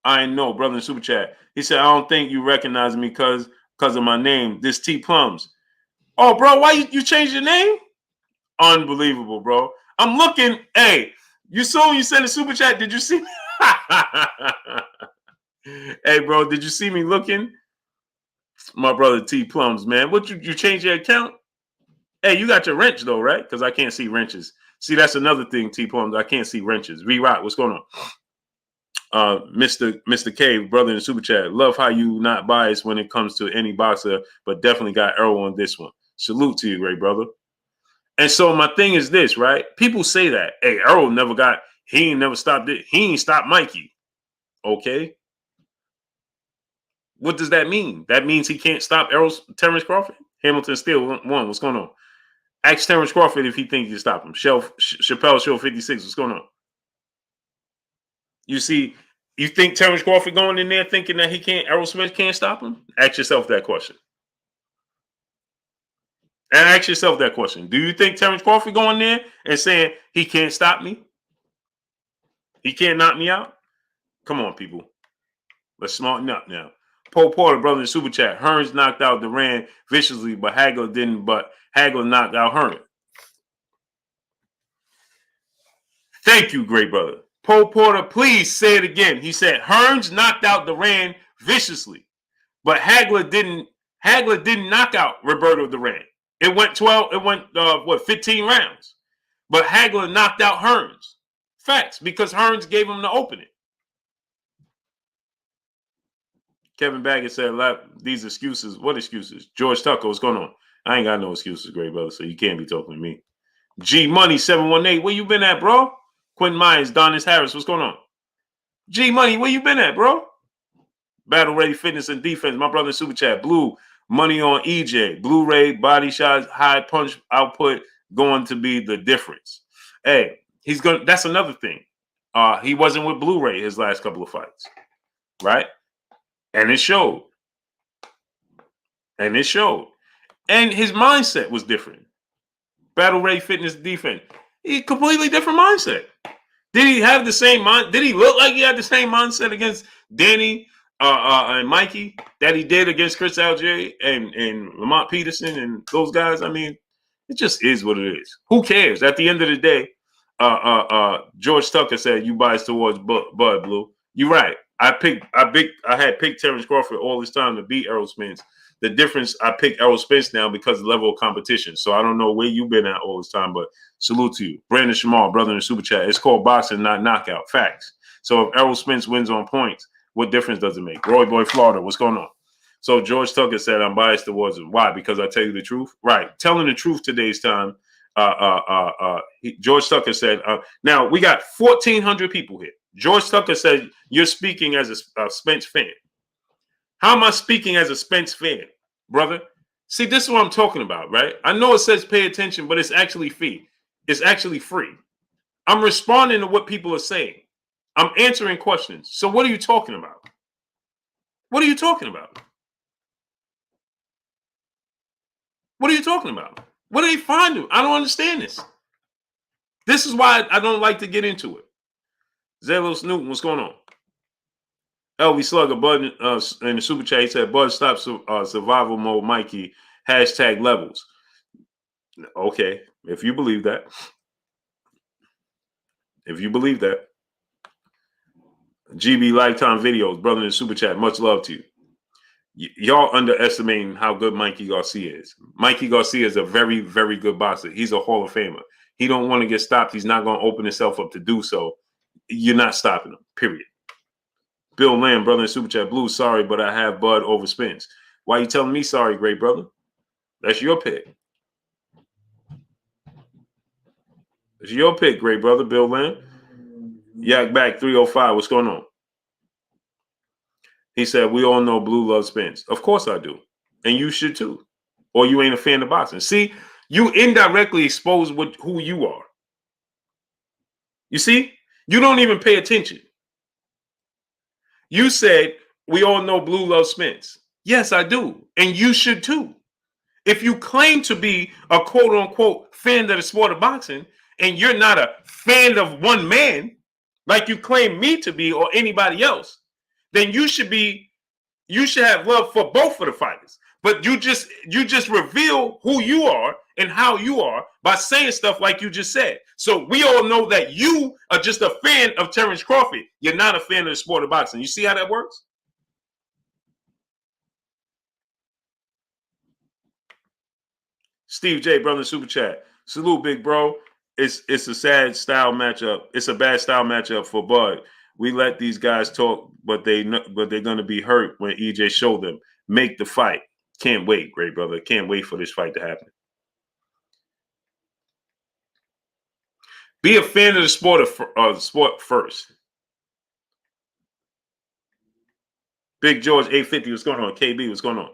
I know, brother in Super Chat. He said, I don't think you recognize me because of my name. This T Plums. Oh, bro, why you changed your name? Unbelievable, bro. I'm looking. Hey, you saw when you sent a Super Chat. Did you see me? Hey, bro, did you see me looking? My brother T Plums, man. What you changed your account? Hey, you got your wrench though, right? Because I can't see wrenches. See, that's another thing, T Plums. I can't see wrenches. V-Rock, what's going on? Mr. K, brother in the Super Chat. Love how you not biased when it comes to any boxer, but definitely got Errol on this one. Salute to you, great brother. And so my thing is this, right? People say that, hey, Errol he ain't never stopped it. He ain't stopped Mikey. Okay. What does that mean? That means he can't stop Terence Crawford? Hamilton still won. What's going on? Ask Terence Crawford if he thinks he can stop him. Chappelle Show 56. What's going on? You see, you think Terence Crawford going in there thinking that Errol Spence can't stop him? Ask yourself that question. And ask yourself that question. Do you think Terence Crawford going there and saying he can't stop me? He can't knock me out? Come on, people. Let's smarten up now. Paul Porter, brother in Super Chat. Hearns knocked out Duran viciously, but Hagler didn't. But Hagler knocked out Hearns. Thank you, great brother. Paul Porter, please say it again. He said Hearns knocked out Duran viciously, but Hagler didn't knock out Roberto Duran. It went 15 rounds. But Hagler knocked out Hearns. Facts, because Hearns gave him the opening. Kevin Baggett said, these excuses. What excuses? George Tucker, what's going on? I ain't got no excuses, great brother, so you can't be talking to me. G Money 718, where you been at, bro? Quentin Myers, Donis Harris, what's going on? G Money, where you been at, bro? Battle Ready Fitness and Defense, my brother in Super Chat. Blue, money on EJ. Blu-ray, body shots, high punch output going to be the difference. Hey, that's another thing. He wasn't with Blu-ray his last couple of fights, right? And it showed. And his mindset was different. Battle Ready Fitness Defense. He completely different mindset. Did he have the same mind? Did he look like he had the same mindset against Danny and Mikey that he did against Chris Algier and Lamont Peterson and those guys? I mean, it just is what it is. Who cares? At the end of the day, George Tucker said you biased towards Bud Blue. You're right. I had picked Terence Crawford all this time to beat Errol Spence. The difference, I picked Errol Spence now because of the level of competition. So I don't know where you've been at all this time, but salute to you. Brandon Shamal, brother in the Super Chat. It's called boxing, not knockout. Facts. So if Errol Spence wins on points, what difference does it make? Roy Boy Florida, what's going on? So George Tucker said I'm biased towards him. Why? Because I tell you the truth? Right. Telling the truth today's time. George Tucker said, now we got 1,400 people here. George Tucker said, you're speaking as a Spence fan. How am I speaking as a Spence fan, brother? See, this is what I'm talking about, right? I know it says pay attention, but it's actually free. It's actually free. I'm responding to what people are saying. I'm answering questions. So what are you talking about? What are you talking about? What are you talking about? What do they find? I don't understand this. This is why I don't like to get into it. Zelos Newton, what's going on? LV Slugger, Bud in the Super Chat, he said, Bud stop survival mode, Mikey, #levels. Okay, if you believe that. If you believe that. GB Lifetime Videos, brother in the Super Chat, much love to you. Y'all underestimating how good Mikey Garcia is. Mikey Garcia is a very, very good boxer. He's a Hall of Famer. He don't want to get stopped. He's not going to open himself up to do so. You're not stopping him, period. Bill Lamb, brother in Super Chat, Blue, sorry, but I have Bud over Spence. Why are you telling me sorry, great brother? That's your pick. It's your pick, great brother, Bill Lamb. Yak back 305, what's going on? He said, we all know Blue loves Spence. Of course I do. And you should too. Or you ain't a fan of boxing. See, you indirectly expose who you are. You see? You don't even pay attention. You said, we all know Blue loves Spence. Yes, I do. And you should too. If you claim to be a quote-unquote fan of the sport of boxing, and you're not a fan of one man, like you claim me to be or anybody else, then you should have love for both of the fighters. But you just reveal who you are and how you are by saying stuff like you just said. So we all know that you are just a fan of Terence Crawford. You're not a fan of the sport of boxing. You see how that works? Steve J, brother, super chat. Salute, big bro. It's a sad style matchup. It's a bad style matchup for Bud. We let these guys talk, but they're gonna be hurt when EJ show them. Make the fight. Can't wait, great brother. Can't wait for this fight to happen. Be a fan of the sport first. Big George 850, what's going on? KB, what's going on?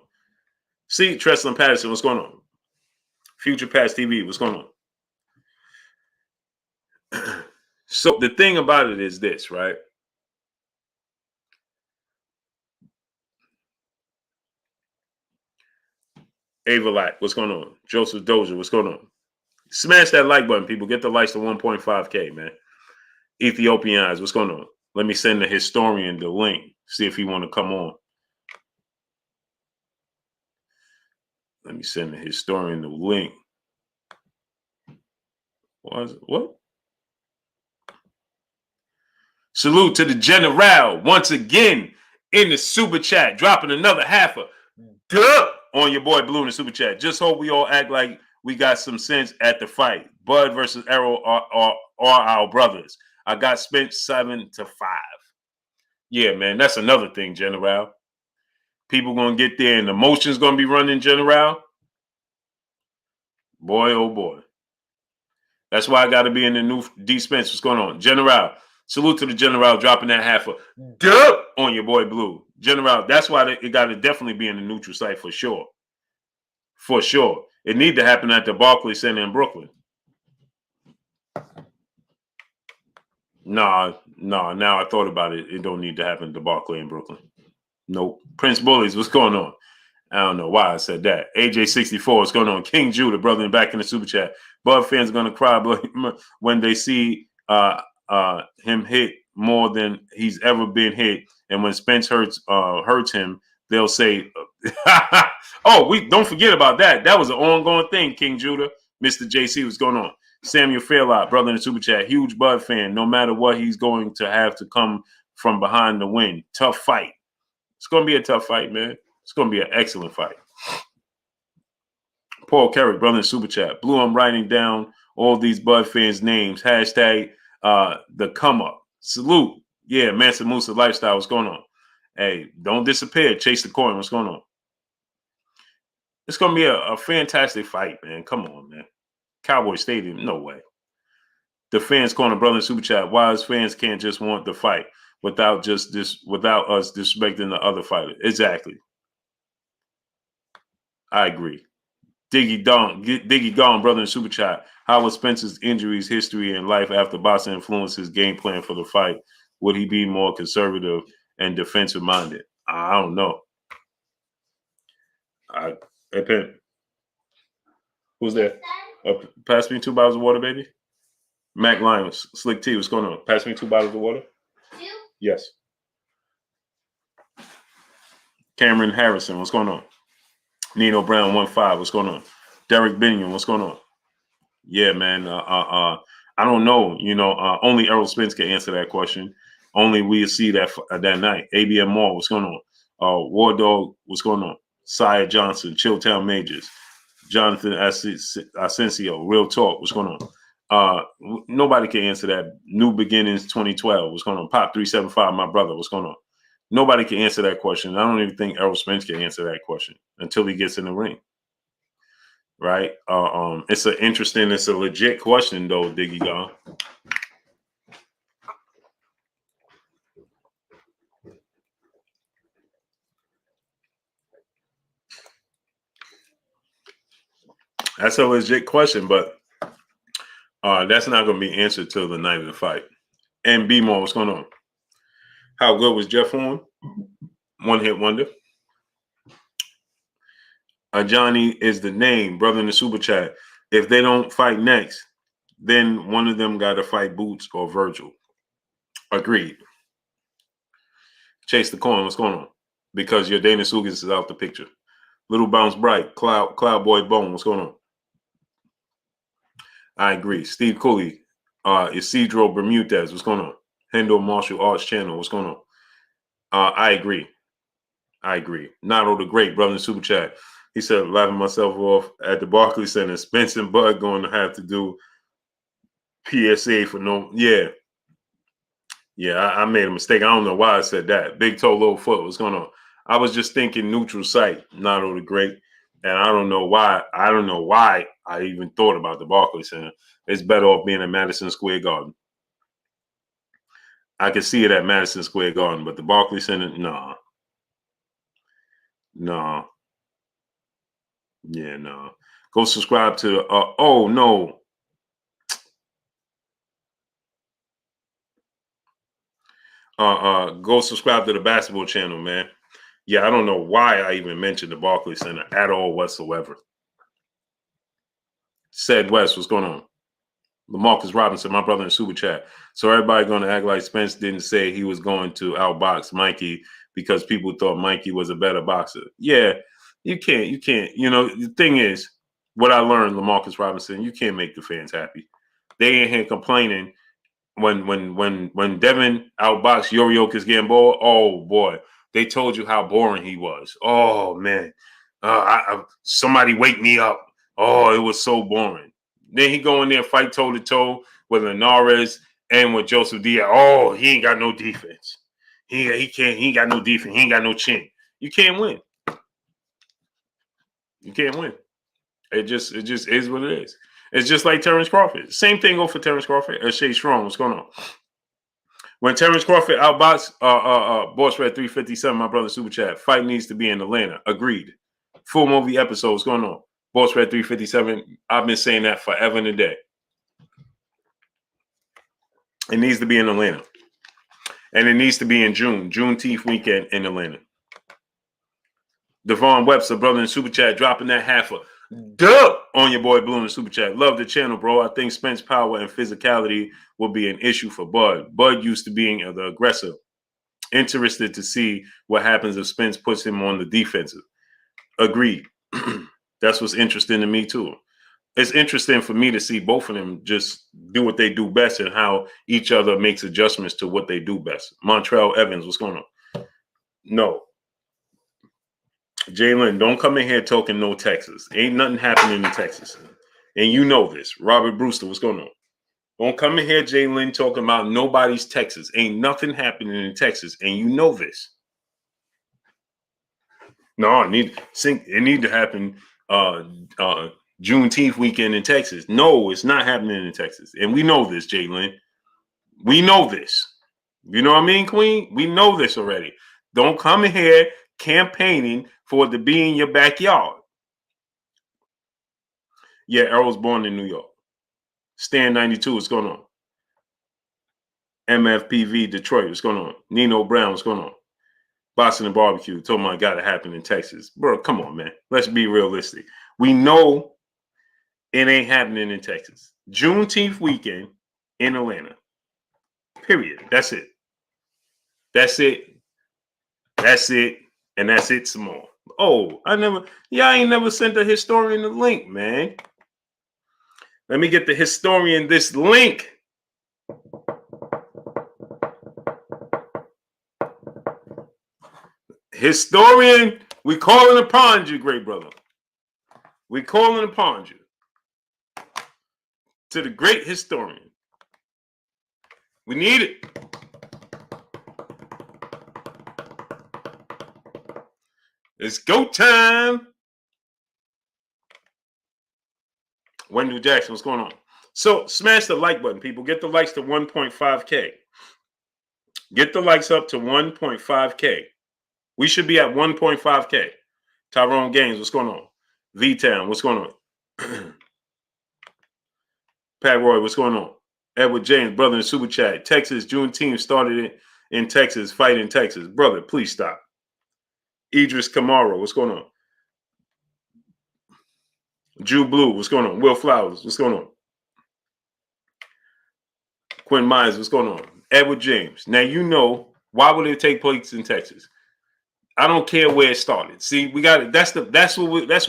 See, Trestlin Patterson, what's going on? Future Past TV, what's going on? So the thing about it is this, right? Ava Lack, what's going on? Joseph Dozier, what's going on? Smash that like button, people. Get the likes to 1.5K, man. Ethiopian Eyes, what's going on? Let me send the historian the link. See if he want to come on. Let me send the historian the link. What? Salute to the general once again in the super chat, dropping another half a duh on your boy Blue in the super chat. Just hope we all act like we got some sense at the fight. Bud versus Errol are our brothers. I got Spence 7-5. Yeah, man, that's another thing, General. People gonna get there and the emotions gonna be running, General. Boy, oh boy. That's why I got to be in the new D Spence. What's going on? General, salute to the General dropping that half a duh on your boy Blue. General, that's why it got to definitely be in the neutral site for sure. For sure. It need to happen at the Barclays Center in Brooklyn. Nah, now I thought about it. It don't need to happen at the Barclays in Brooklyn. Nope. Prince Bullies, what's going on? I don't know why I said that. AJ64, what's going on? King Judah, brother, back in the super chat. Bud fans are going to cry when they see him hit more than he's ever been hit. And when Spence hurts him, they'll say, oh, we don't forget about that. That was an ongoing thing, King Judah. Mr. JC, what's going on? Samuel Fairlot, brother in the super chat. Huge Bud fan. No matter what, he's going to have to come from behind to win. Tough fight. It's going to be a tough fight, man. It's going to be an excellent fight. Paul Carrick, brother in super chat. Blue, I'm writing down all these Bud fans' names. Hashtag the come up. Salute. Yeah, Mansa Musa lifestyle. What's going on? Hey, don't disappear. Chase the coin. What's going on? It's going to be a fantastic fight, man. Come on, man. Cowboy Stadium. No way. The fans corner, brother in super chat. Wise fans can't just want the fight without us disrespecting the other fighter. Exactly. I agree. Diggy Gone, brother in super chat. How was Spence's injuries, history, and life after boxing influence his game plan for the fight? Would he be more conservative and defensive minded? I don't know. Hey, Pen. Who's there? Pass me 2 bottles of water, baby. Mac Lyons, Slick T, what's going on? Pass me 2 bottles of water. 2? Yes. Cameron Harrison, what's going on? Nino Brown 1-5, what's going on? Derek Binion, what's going on? Yeah, man. I don't know. Only Errol Spence can answer that question. Only we'll see that night. ABM Mall, what's going on? War Dog, what's going on? Sire Johnson, Chilltown Majors, Jonathan Asensio, Real Talk, what's going on? Nobody can answer that. New Beginnings 2012, what's going on? Pop 375, my brother, what's going on? Nobody can answer that question. I don't even think Errol Spence can answer that question until he gets in the ring. Right? It's a legit question though, Diggy Gone. That's a legit question, but that's not going to be answered till the night of the fight. And B-More, what's going on? How good was Jeff Horn? One-hit wonder. Johnny is the name, brother in the super chat. If they don't fight next, then one of them got to fight Boots or Virgil. Agreed. Chase the coin. What's going on? Because your Dana Sugas is out the picture. Little Bounce Bright. Cloud Boy Bone. What's going on? I agree. Steve Cooley. Isidro Bermudez. What's going on? Hendo Martial Arts Channel. What's going on? I agree. Nato the Great, brother in Super Chat. He said, laughing myself off at the Barclays Center. Spence and Bud going to have to do PSA for no. Yeah. I made a mistake. I don't know why I said that. Big toe, low foot. What's going on? I was just thinking neutral site, Nato the Great. And I don't know why. I even thought about the Barclays Center. It's better off being at Madison Square Garden. I could see it at Madison Square Garden, but the Barclays Center, nah. Yeah, no. Go subscribe to oh no. Go subscribe to the basketball channel, man. Yeah, I don't know why I even mentioned the Barclays Center at all whatsoever. Said West, what's going on? LaMarcus Robinson, my brother in Super Chat. So everybody going to act like Spence didn't say he was going to outbox Mikey because people thought Mikey was a better boxer. Yeah, you can't. You know, the thing is, what I learned, LaMarcus Robinson, you can't make the fans happy. They ain't here complaining when Devin outboxed Yoriokas Gamboa. Oh boy, they told you how boring he was. Oh man, somebody wake me up. Oh, it was so boring. Then he go in there fight toe to toe with Linares and with Joseph Diaz. Oh, he ain't got no defense. He ain't got no defense. He ain't got no chin. You can't win. You can't win. It just is what it is. It's just like Terence Crawford. Same thing go for Terence Crawford. Shay Strong, what's going on? When Terence Crawford outboxed Boss Red 357, my brother Super Chat, fight needs to be in Atlanta. Agreed. Full movie episode, what's going on? Boss Red 357, I've been saying that forever and a day. It needs to be in Atlanta. And it needs to be in June. Juneteenth weekend in Atlanta. Devon Webster, brother in Super Chat, dropping that half a dub on your boy Blue in Super Chat. Love the channel, bro. I think Spence power and physicality will be an issue for Bud. Bud used to being the aggressor. Interested to see what happens if Spence puts him on the defensive. Agreed. That's what's interesting to me, too. It's interesting for me to see both of them just do what they do best and how each other makes adjustments to what they do best. Montrell Evans, what's going on? No. Jalen, don't come in here talking no Texas. Ain't nothing happening in Texas. And you know this. Robert Brewster, what's going on? Don't come in here, Jalen, talking about nobody's Texas. Ain't nothing happening in Texas. And you know this. No, it need to happen Juneteenth weekend in Texas. No, it's not happening in Texas. And we know this, Jalen. We know this. You know what I mean, Queen? We know this already. Don't come in here campaigning for it to be in your backyard. Yeah, Errol's born in New York. Stan 92, what's going on? MFPV Detroit, what's going on? Nino Brown, what's going on? Boston and Barbecue, told me I got to happen in Texas. Bro, come on, man. Let's be realistic. We know it ain't happening in Texas. Juneteenth weekend in Atlanta. Period. That's it. That's it. That's it. And that's it some more. Oh, I ain't never sent a historian the link, man. Let me get the historian this link. Historian, we calling upon you, great brother. We calling upon you. To the great historian. We need it. It's go time. Wendell Jackson, what's going on? So smash the like button, people. Get the likes to 1.5K. Get the likes up to 1.5K. We should be at 1.5K. Tyrone Gaines, what's going on? V-Town, what's going on? Pat Roy, what's going on? Edward James, brother in Super Chat. Texas, Juneteenth started it in Texas, fight in Texas. Brother, please stop. Idris Kamara, what's going on? Jew Blue, what's going on? Will Flowers, what's going on? Quinn Myers, what's going on? Edward James. Now you know why would it take place in Texas? I don't care where it started. See, we got it. That's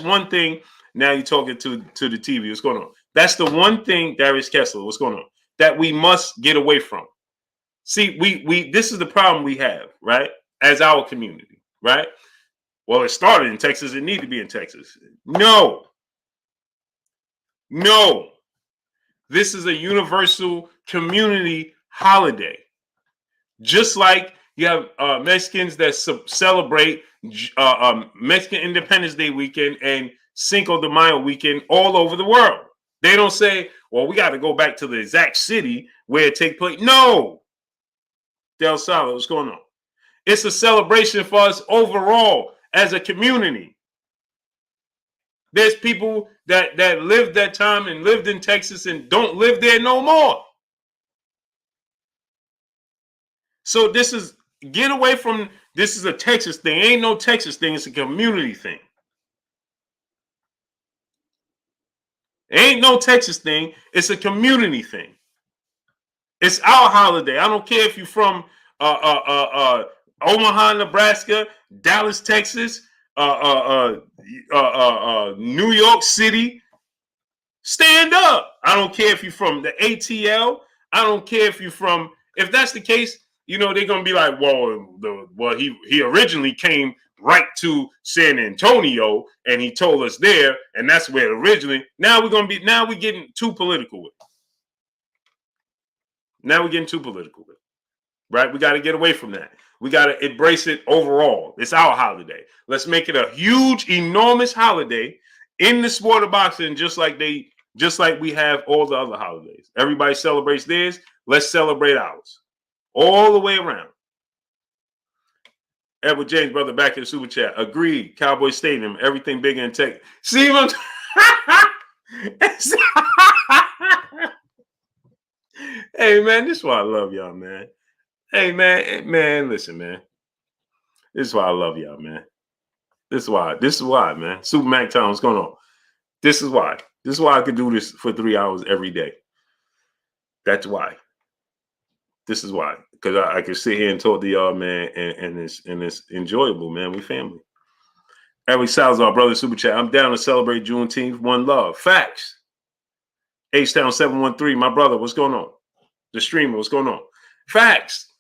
one thing. Now you're talking to the TV. What's going on? That's the one thing, Darius Kessler. What's going on? That we must get away from. See, we this is the problem we have, right? As our community, right? Well, it started in Texas. It need to be in Texas. No. This is a universal community holiday. Just like you have Mexicans that celebrate Mexican Independence Day weekend and Cinco de Mayo weekend all over the world. They don't say, well, we got to go back to the exact city where it take place. No. Del Salvador, what's going on? It's a celebration for us overall as a community. There's people that lived that time and lived in Texas and don't live there no more. So this is, get away from, this is a Texas thing. Ain't no Texas thing. It's a community thing. Ain't no Texas thing. It's a community thing. It's our holiday. I don't care if you're from Omaha, Nebraska, Dallas, Texas, New York City. Stand up. I don't care if you're from the ATL. I don't care if you're from, if that's the case, you know, they're gonna be like, well, he originally came right to San Antonio and he told us there, and that's where it originally. Now we're getting too political with it. Now we're getting too political with it. Right? We got to get away from that. We got to embrace it overall. It's our holiday. Let's make it a huge, enormous holiday in the sport of boxing, just like we have all the other holidays. Everybody celebrates theirs. Let's celebrate ours. All the way around. Edward James, brother, back in the super chat. Agreed. Cowboy Stadium, everything bigger in tech. See what Hey, man, this is why I love y'all, man. Hey, man, listen, man. This is why I love y'all, man. This is why, man. Super Mac Town, what's going on? This is why. This is why I could do this for 3 hours every day. That's why. This is why. Because I can sit here and talk to y'all, man, and it's enjoyable, man. We family. Eric Salazar, brother, super chat. I'm down to celebrate Juneteenth. One love. Facts. H-Town 713, my brother, what's going on? The streamer, what's going on? Facts.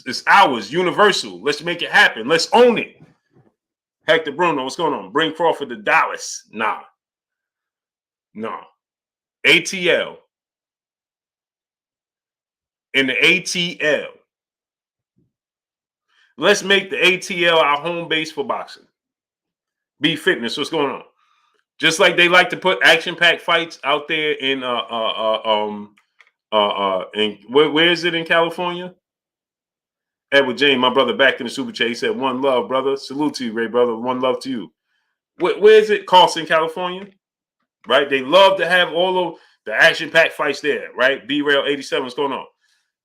It's ours, universal. Let's make it happen. Let's own it. Hector Bruno, what's going on? Bring Crawford to Dallas. Nah. ATL. In the ATL. Let's make the ATL our home base for boxing. Be Fitness, what's going on? Just like they like to put action-packed fights out there in where is it in California? Edward James, my brother, back in the super chat. He said, "One love, brother. Salute to you, Ray, brother. One love to you." Where is it? Carson, California, right? They love to have all of the action-packed fights there, right? B-Rail 87, what's going on?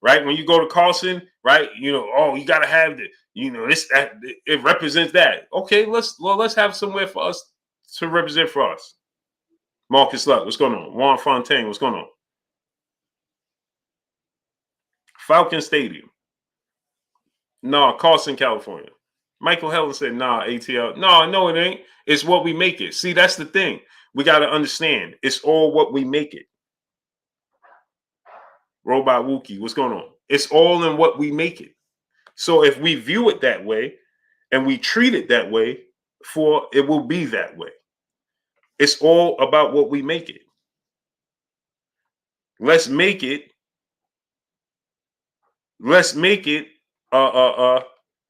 Right? When you go to Carson, right? You know, oh, you got to have the, you know, it represents that. Okay, let's have somewhere for us to represent for us. Marcus Luck, what's going on? Juan Fontaine, what's going on? Falcon Stadium. No, Carson, California. Michael Heller said, nah, ATL. No, it ain't. It's what we make it. See, that's the thing. We got to understand. It's all what we make it. Robot Wookie, what's going on? It's all in what we make it. So if we view it that way and we treat it that way, it will be that way. It's all about what we make it. Let's make it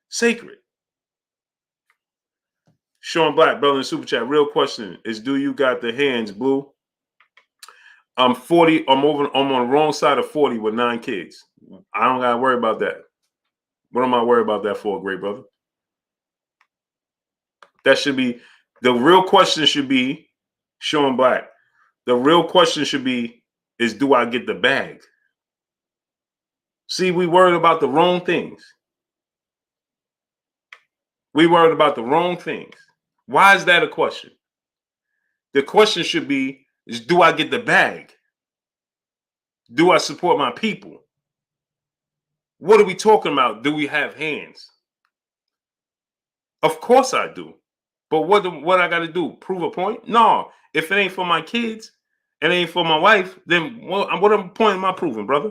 sacred. Sean Black, brother in super chat. Real question is, do you got the hands, Blue? I'm 40. I'm on the wrong side of 40 with 9 kids. I don't gotta worry about that. What am I worried about that for, great brother? That should be the real question. Should be Sean Black. The real question should be is, do I get the bag? See, we worried about the wrong things. We worried about the wrong things. Why is that a question? The question should be is, do I get the bag? Do I support my people? What are we talking about? Do we have hands? Of course I do. But what I got to do? Prove a point? No. If it ain't for my kids, and it ain't for my wife, then what point am I proving, brother?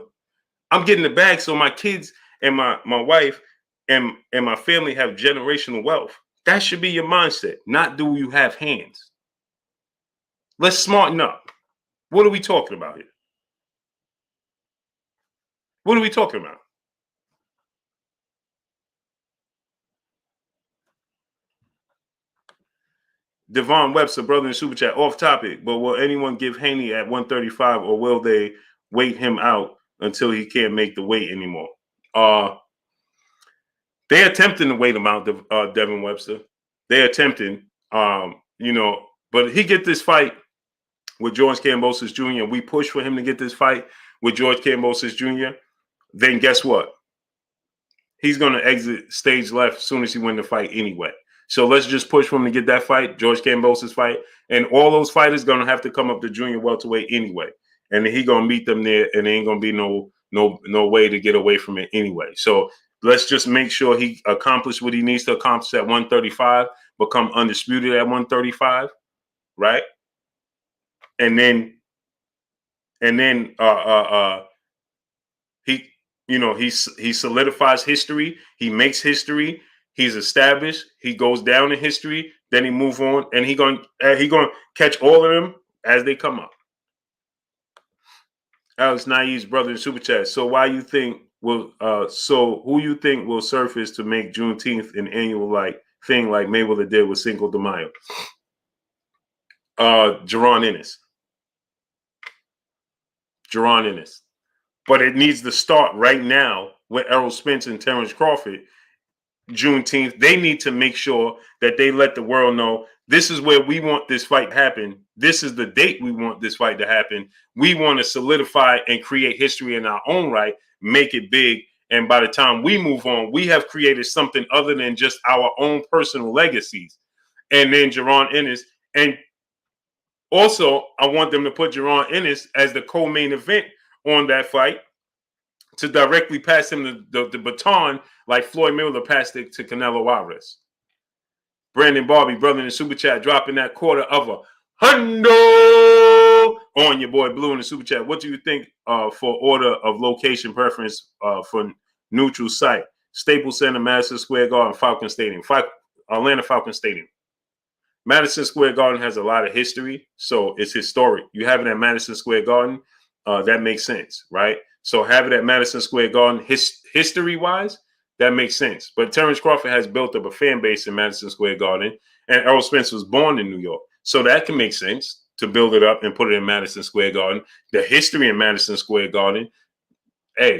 I'm getting the bag so my kids and my wife and my family have generational wealth. That should be your mindset. Not do you have hands? Let's smarten up. What are we talking about here? What are we talking about? Devon Webster, brother in super chat, off topic, but will anyone give Haney at 135 or will they wait him out until he can't make the weight anymore? They're attempting to wait him out, Devin Webster. They're attempting, but he get this fight with George Kambosos Jr. We push for him to get this fight with George Kambosos Jr. Then guess what? He's going to exit stage left as soon as he win the fight anyway. So let's just push for him to get that fight, George Kambosos fight, and all those fighters going to have to come up to junior welterweight anyway, and then he going to meet them there, and there ain't going to be no way to get away from it anyway. So let's just make sure he accomplished what he needs to accomplish at 135, become undisputed at 135, right? And then he solidifies history. He makes history. He's established. He goes down in history. Then he move on, and he going catch all of them as they come up. Alex Naeem's brother in super chat. So why you think who you think will surface to make Juneteenth an annual thing like Mayweather did with Cinco de Mayo? Jaron Ennis. But it needs to start right now with Errol Spence and Terence Crawford. Juneteenth, they need to make sure that they let the world know this is where we want this fight to happen. This is the date we want this fight to happen. We want to solidify and create history in our own right, make it big. And by the time we move on, we have created something other than just our own personal legacies. And then Jaron Ennis. And also, I want them to put Jaron Ennis as the co-main event on that fight to directly pass him the baton like Floyd Mayweather passed it to Canelo Alvarez. Brandon Barbie, brother in the super chat, dropping that quarter of $100 on your boy Blue in the super chat. What do you think for order of location preference for neutral site? Staples Center, Madison Square Garden, Falcon Stadium, Atlanta Falcon Stadium. Madison Square Garden has a lot of history, so it's historic. You have it at Madison Square Garden, that makes sense, right? So have it at Madison Square Garden, history-wise, that makes sense. But Terence Crawford has built up a fan base in Madison Square Garden, and Errol Spence was born in New York. So that can make sense to build it up and put it in Madison Square Garden. The history in Madison Square Garden, hey,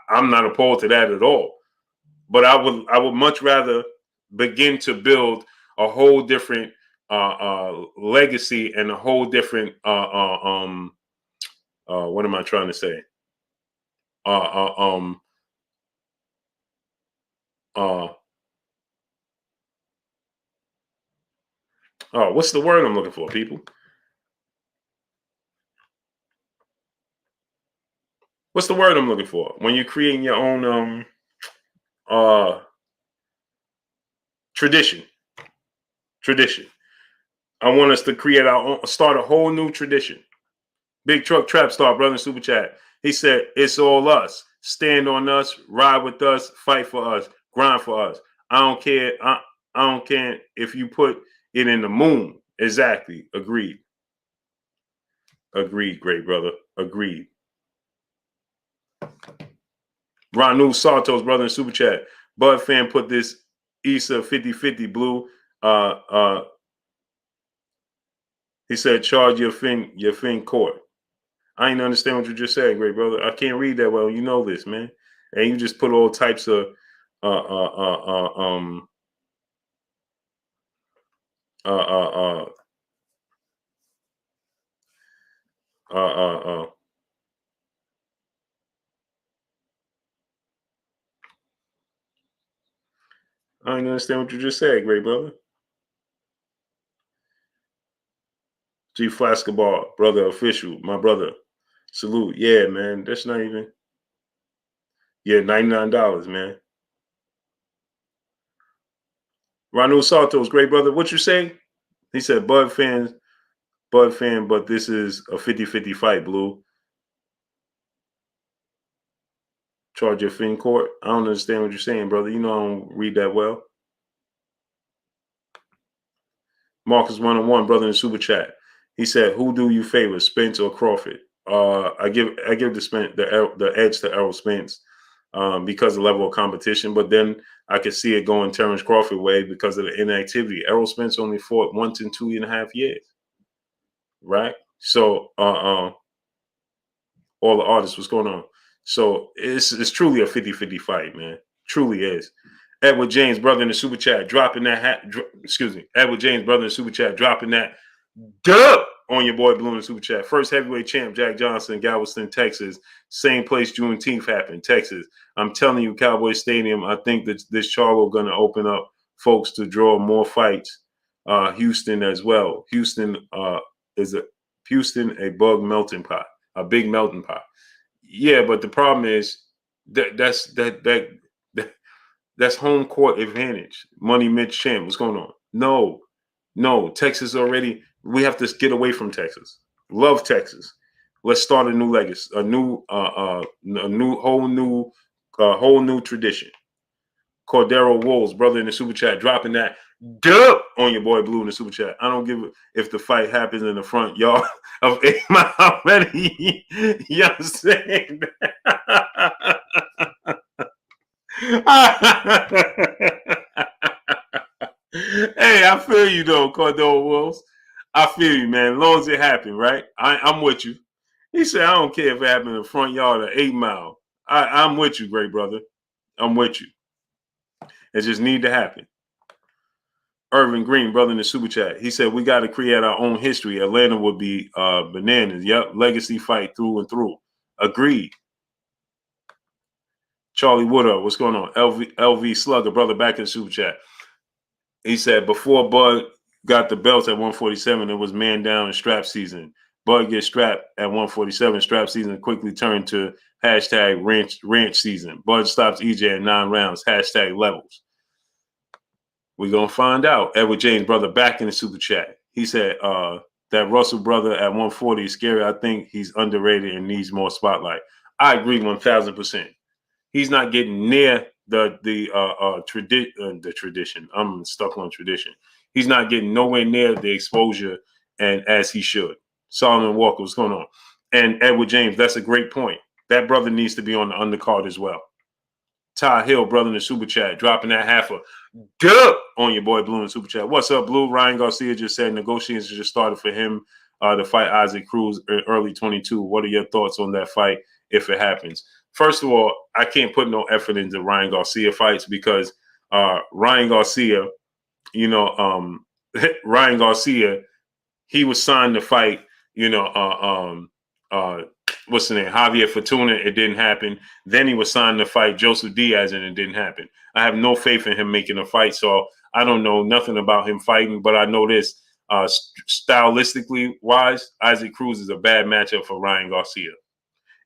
I'm not opposed to that at all. But I would much rather begin to build a whole different legacy and a whole different what am I trying to say? What's the word I'm looking for, people? What's the word I'm looking for? When you're creating your own tradition. I want us to create start a whole new tradition. Big Truck Trap Star, brother in super chat. He said, it's all us. Stand on us, ride with us, fight for us, grind for us. I don't care. I don't care if you put it in the moon. Exactly. Agreed, great brother. Agreed. Ranu Santos, brother in super chat. Bud fan put this Issa 50-50 Blue. He said, charge your fin court. I ain't understand what you just said, great brother. I can't read that well. You know this, man. And you just put all types of I ain't understand what you just said, great brother. G Flascaball, brother official, my brother. Salute. Yeah, man. That's not even. Yeah, $99, man. Ranu Santos, great brother. What you say? He said, Bud fan, but this is a 50-50 fight, Blue. Charge your fin court. I don't understand what you're saying, brother. You know I don't read that well. Marcus 101, brother in super chat. He said, "Who do you favor, Spence or Crawford?" I give the edge to Errol Spence because of the level of competition. But then I could see it going Terence Crawford way because of the inactivity. Errol Spence only fought once in 2.5 years, right? So all the artists, what's going on? So it's truly a 50-50 fight, man. Truly is. Edward James, brother in the super chat, dropping that hat. Excuse me. Edward James, brother in the super chat, dropping that dub on your boy Blue in the super chat. First heavyweight champ, Jack Johnson, Galveston, Texas. Same place Juneteenth happened, Texas. I'm telling you, Cowboy Stadium, I think that this Charlo going to open up folks to draw more fights. Houston as well. Houston is a bug melting pot, a big melting pot. Yeah, but the problem is that's home court advantage. Money Mitch Champ. What's going on? No. Texas already. We have to get away from Texas. Love Texas. Let's start a new legacy, a whole new tradition. Cordero Wolves, brother in the super chat, dropping that dub on your boy Blue in the super chat. I don't give a if the fight happens in the front yard of 8 Mile already. You understand? Hey, I feel you though, Cordero Wolves. I feel you, man. As long as it happened, right? I'm with you. He said, I don't care if it happened in the front yard of 8 Mile. I'm with you, great brother. I'm with you. It just need to happen. Irvin Green, brother in the super chat. He said, we got to create our own history. Atlanta would be bananas. Yep, legacy fight through and through. Agreed. Charlie Woodard, what's going on? LV Slugger, brother, back in the super chat. He said, before Bud got the belts at 147, it was man down and strap season. Bud gets strapped at 147. Strap season quickly turned to hashtag ranch season. Bud stops EJ at 9 rounds. Hashtag levels. We're going to find out. Edward James, brother, back in the super chat. He said that Russell brother at 140 is scary. I think he's underrated and needs more spotlight. I agree 1,000%. He's not getting near the tradition. I'm stuck on tradition. He's not getting nowhere near the exposure and as he should. Solomon Walker, what's going on? And Edward James, that's a great point. That brother needs to be on the undercard as well. Ty Hill, brother in the super chat, dropping that half a dub on your boy Blue in the super chat. What's up, Blue? Ryan Garcia just said negotiations just started for him to fight Isaac Cruz early 22. What are your thoughts on that fight if it happens? First of all, I can't put no effort into Ryan Garcia fights because Ryan Garcia, Ryan Garcia, he was signed to fight, what's the name? Javier Fortuna. It didn't happen. Then he was signed to fight Joseph Diaz, and it didn't happen. I have no faith in him making a fight, so I don't know nothing about him fighting. But I know this: stylistically wise, Isaac Cruz is a bad matchup for Ryan Garcia.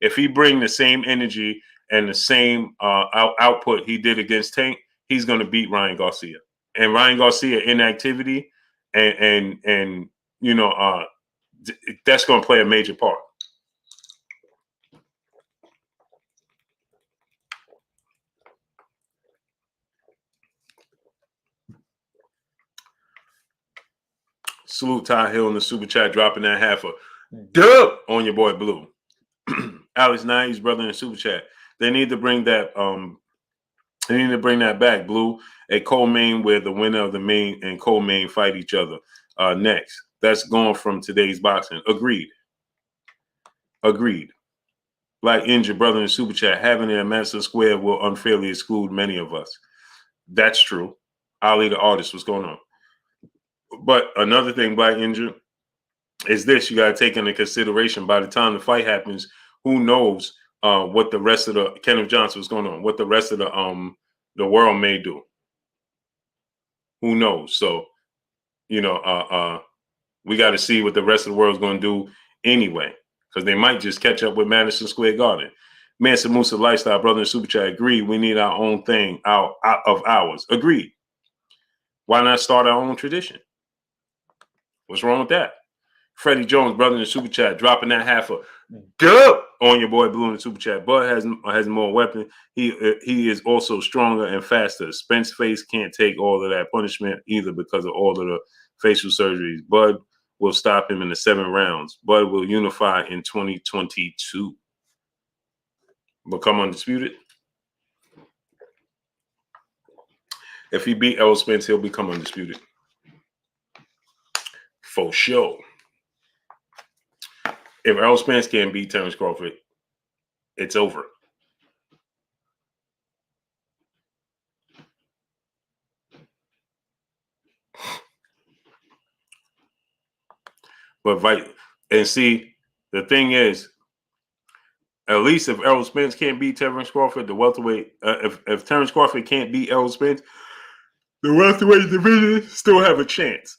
If he bring the same energy and the same output he did against Tank, he's going to beat Ryan Garcia. And Ryan Garcia inactivity, and that's going to play a major part. Salute Ty Hill in the super chat, dropping that half a dub on your boy Blue. Alex Nai's brother in the super chat. They need to bring that. They need to bring that back, Blue. A co-main where the winner of the main and co-main fight each other next. That's going from today's boxing. Agreed. Black Injured brother in the super chat. Having it at Madison Square will unfairly exclude many of us. That's true. Ali the artist, what's going on? But another thing, Black Injured, is this: you got to take into consideration. By the time the fight happens, who knows what the rest of the Kenneth Johnson was going on, what the rest of the world may do. Who knows? So, we got to see what the rest of the world's going to do anyway, because they might just catch up with Madison Square Garden. Mansa Musa Lifestyle, brother in Super Chat, agreed. We need our own thing out of ours. Agreed. Why not start our own tradition? What's wrong with that? Freddie Jones, brother in the Super Chat, dropping that half a dub on your boy Blue in the Super Chat. Bud has more weapon. He is also stronger and faster. Spence face can't take all of that punishment either because of all of the facial surgeries. Bud will stop him in the 7 rounds. Bud will unify in 2022. Become undisputed. If he beat Errol Spence, he'll become undisputed. For sure. If Errol Spence can't beat Terence Crawford, it's over. But and see, the thing is, at least if Errol Spence can't beat Terence Crawford, the welterweight, if Terence Crawford can't beat Errol Spence, the welterweight division still have a chance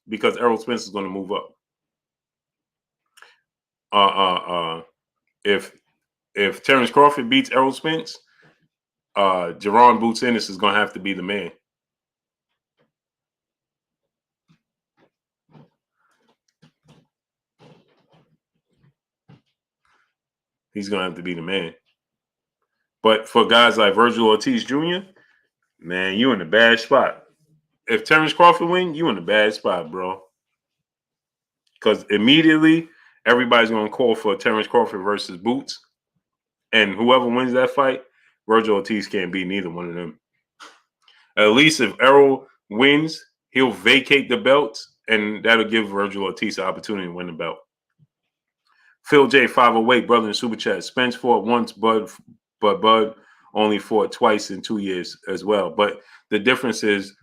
because Errol Spence is going to move up. If Terence Crawford beats Errol Spence, Jerron Boots Ennis is going to have to be the man. He's going to have to be the man. But for guys like Virgil Ortiz Jr., man, you in a bad spot. If Terence Crawford win, you in a bad spot, bro. Because immediately, everybody's going to call for Terence Crawford versus Boots. And whoever wins that fight, Virgil Ortiz can't beat neither one of them. At least if Errol wins, he'll vacate the belts, and that'll give Virgil Ortiz the opportunity to win the belt. Phil J. 508, brother in Super Chat. Spence fought once, but Bud only fought twice in 2 years as well. But the difference is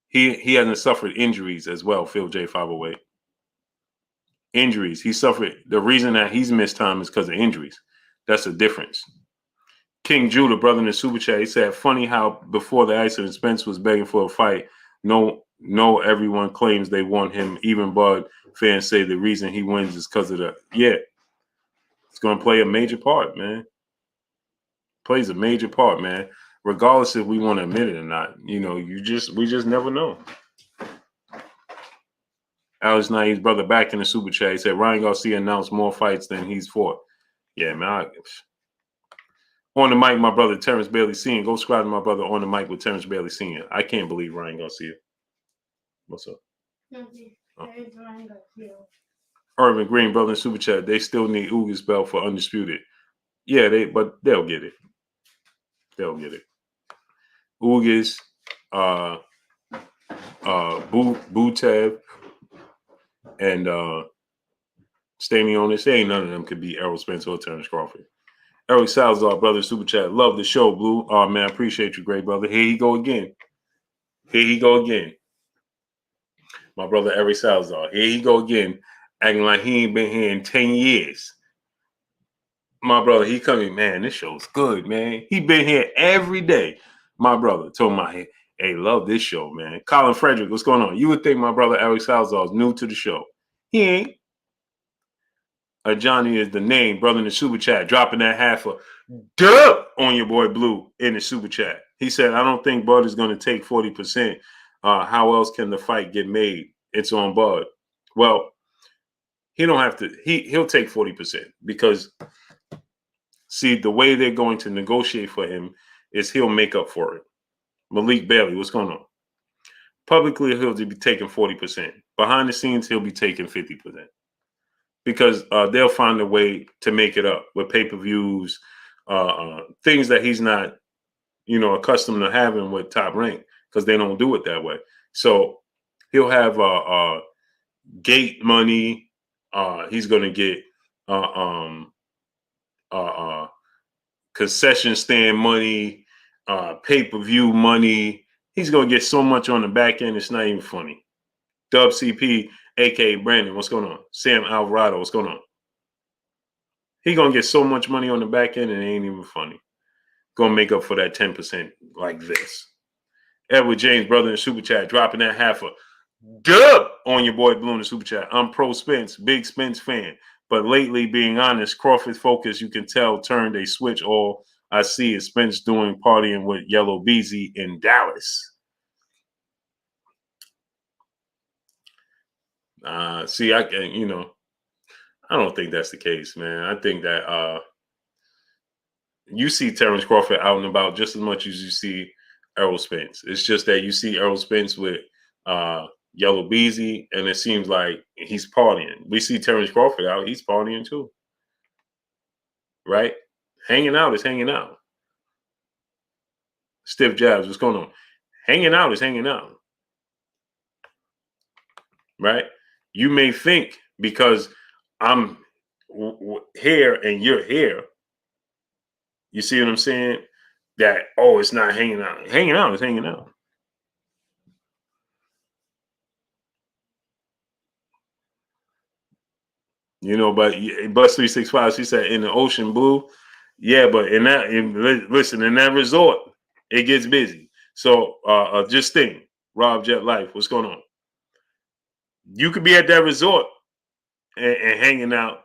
he hasn't suffered injuries as well, Phil J. 508. Injuries. He suffered. The reason that he's missed time is because of injuries. That's the difference. King Judah, brother in the Super Chat, he said, funny how before the accident, Spence was begging for a fight. No, everyone claims they want him. Even Bud fans say the reason he wins is because of the, yeah. It's going to play a major part, man. Plays a major part, man. Regardless if we want to admit it or not. You know, we just never know. Alex Naeem's brother back in the Super Chat, he said, Ryan Garcia announced more fights than he's fought. Yeah, man. On the mic, my brother Terence Bailey Sr. Go subscribe to my brother On the Mic with Terence Bailey Sr. I can't believe Ryan Garcia. What's up? Oh. Irvin Green, brother in Super Chat. They still need Uga's belt for undisputed. Yeah, but they'll get it. They'll get it. Ugas, Butev, and Stanionis. Ain't none of them could beat Errol Spence or Terence Crawford. Eric Salazar, brother, Super Chat. Love the show, Blue. Oh, man, appreciate you, great brother. Here he go again. My brother, Eric Salazar. Here he go again, acting like he ain't been here in 10 years. My brother, he coming, man, this show's good, man. He been here every day. My brother told me, hey, love this show, man. Colin Frederick, what's going on? You would think my brother, Eric Salazar, is new to the show. He ain't. Johnny is the name, brother in the Super Chat, dropping that half a dub on your boy Blue in the Super Chat. He said, I don't think Bud is going to take 40%. How else can the fight get made? It's on Bud. Well, he don't have to. He'll take 40% because, see, the way they're going to negotiate for him is he'll make up for it. Malik Bailey, what's going on? Publicly, he'll be taking 40%. Behind the scenes, he'll be taking 50%. Because they'll find a way to make it up with pay-per-views, things that he's not, accustomed to having with Top Rank because they don't do it that way. So he'll have gate money. He's going to get concession stand money, pay-per-view money. He's going to get so much on the back end, it's not even funny. Dub CP, a.k.a. Brandon, what's going on? Sam Alvarado, what's going on? He's going to get so much money on the back end, and it ain't even funny. Going to make up for that 10% like this. Edward James, brother in Super Chat, dropping that half a dub on your boy Blue in the Super Chat. I'm pro Spence, big Spence fan. But lately, being honest, Crawford's focus, you can tell, turned a switch. All I see is Spence doing partying with Yellow Beezy in Dallas. See, I can, I don't think that's the case, man. I think that you see Terence Crawford out and about just as much as you see Errol Spence. It's just that you see Errol Spence with Yellow Beezy, and it seems like he's partying. We see Terence Crawford out; he's partying too, right? Hanging out is hanging out. Stiff jabs, what's going on? Hanging out is hanging out, right? You may think because I'm here and you're here, you see what I'm saying? That, oh, it's not hanging out. Hanging out is hanging out. But Bus 365, she said in the ocean blue. Yeah, but in that resort, it gets busy. So just think, Rob Jet Life, what's going on? You could be at that resort and hanging out,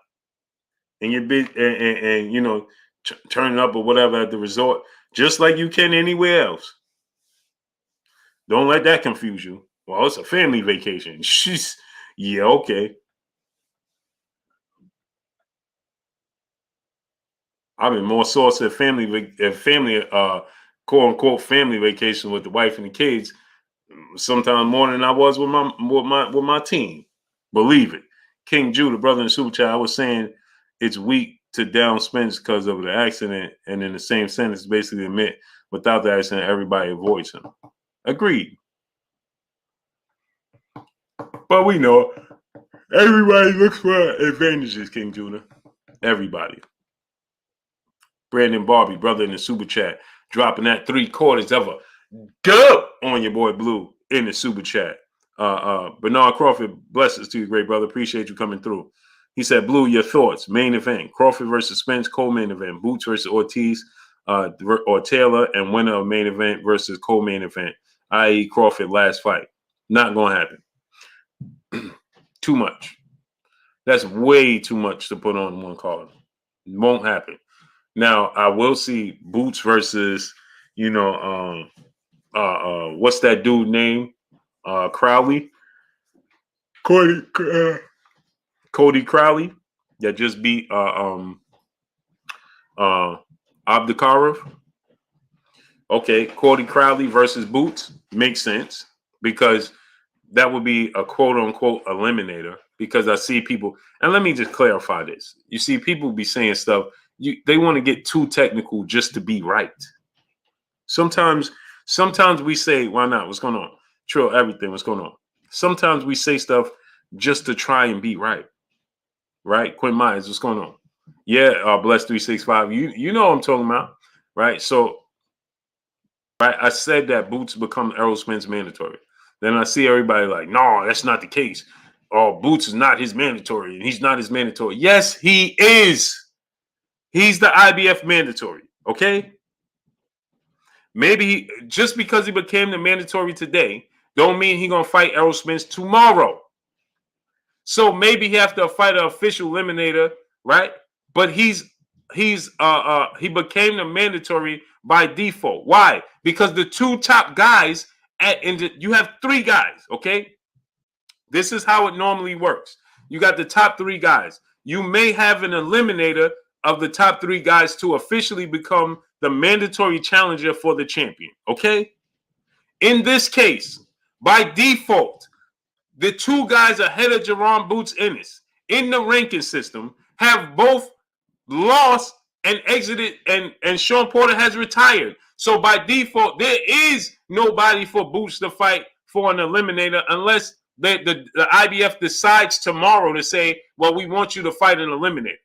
and you're busy, and turning up or whatever at the resort, just like you can anywhere else. Don't let that confuse you. Well, it's a family vacation. Yeah, okay. I've been more source at family, quote unquote family vacation with the wife and the kids. Sometimes more than I was with my team. Believe it. King Judah, brother in Super Chat, I was saying it's weak to down Spence because of the accident, and in the same sentence, basically admit without the accident, everybody avoids him. Agreed. But we know everybody looks for advantages, King Judah. Everybody. Brandon Barbie, brother in the Super Chat, dropping that 3/4 of a dub on your boy Blue in the Super Chat. Bernard Crawford, blessings to you, great brother. Appreciate you coming through. He said, Blue, your thoughts. Main event, Crawford versus Spence, co-main event, Boots versus Ortiz or Taylor, and winner of main event versus co-main event, i.e. Crawford last fight. Not going to happen. Too much. That's way too much to put on one card. Won't happen. Now, I will see Boots versus, what's that dude name? Crowley? Cody Crowley that just beat Abdukharov. Okay, Cody Crowley versus Boots makes sense because that would be a quote-unquote eliminator because I see people, and let me just clarify this. You see people be saying stuff, they want to get too technical just to be right. Sometimes we say, why not? What's going on? Trill everything. What's going on? Sometimes we say stuff just to try and be right. Right? Quinn Myers, what's going on? Yeah, Bless 365. You know what I'm talking about. Right? So, right, I said that Boots become Errol Spence mandatory. Then I see everybody like, no, that's not the case. Oh, Boots is not his mandatory, and he's not his mandatory. Yes, he is. He's the IBF mandatory. Okay? Maybe just because he became the mandatory today, don't mean he's going to fight Errol Spence tomorrow. So maybe he have to fight an official eliminator, right? But he became the mandatory by default. Why? Because the two top guys you have three guys, okay? This is how it normally works. You got the top three guys. You may have an eliminator of the top three guys to officially become the mandatory challenger for the champion, okay? In this case, by default, the two guys ahead of Jerron Boots Ennis in the ranking system have both lost and exited, and Sean Porter has retired. So by default, there is nobody for Boots to fight for an eliminator unless the IBF decides tomorrow to say, well, we want you to fight an eliminator.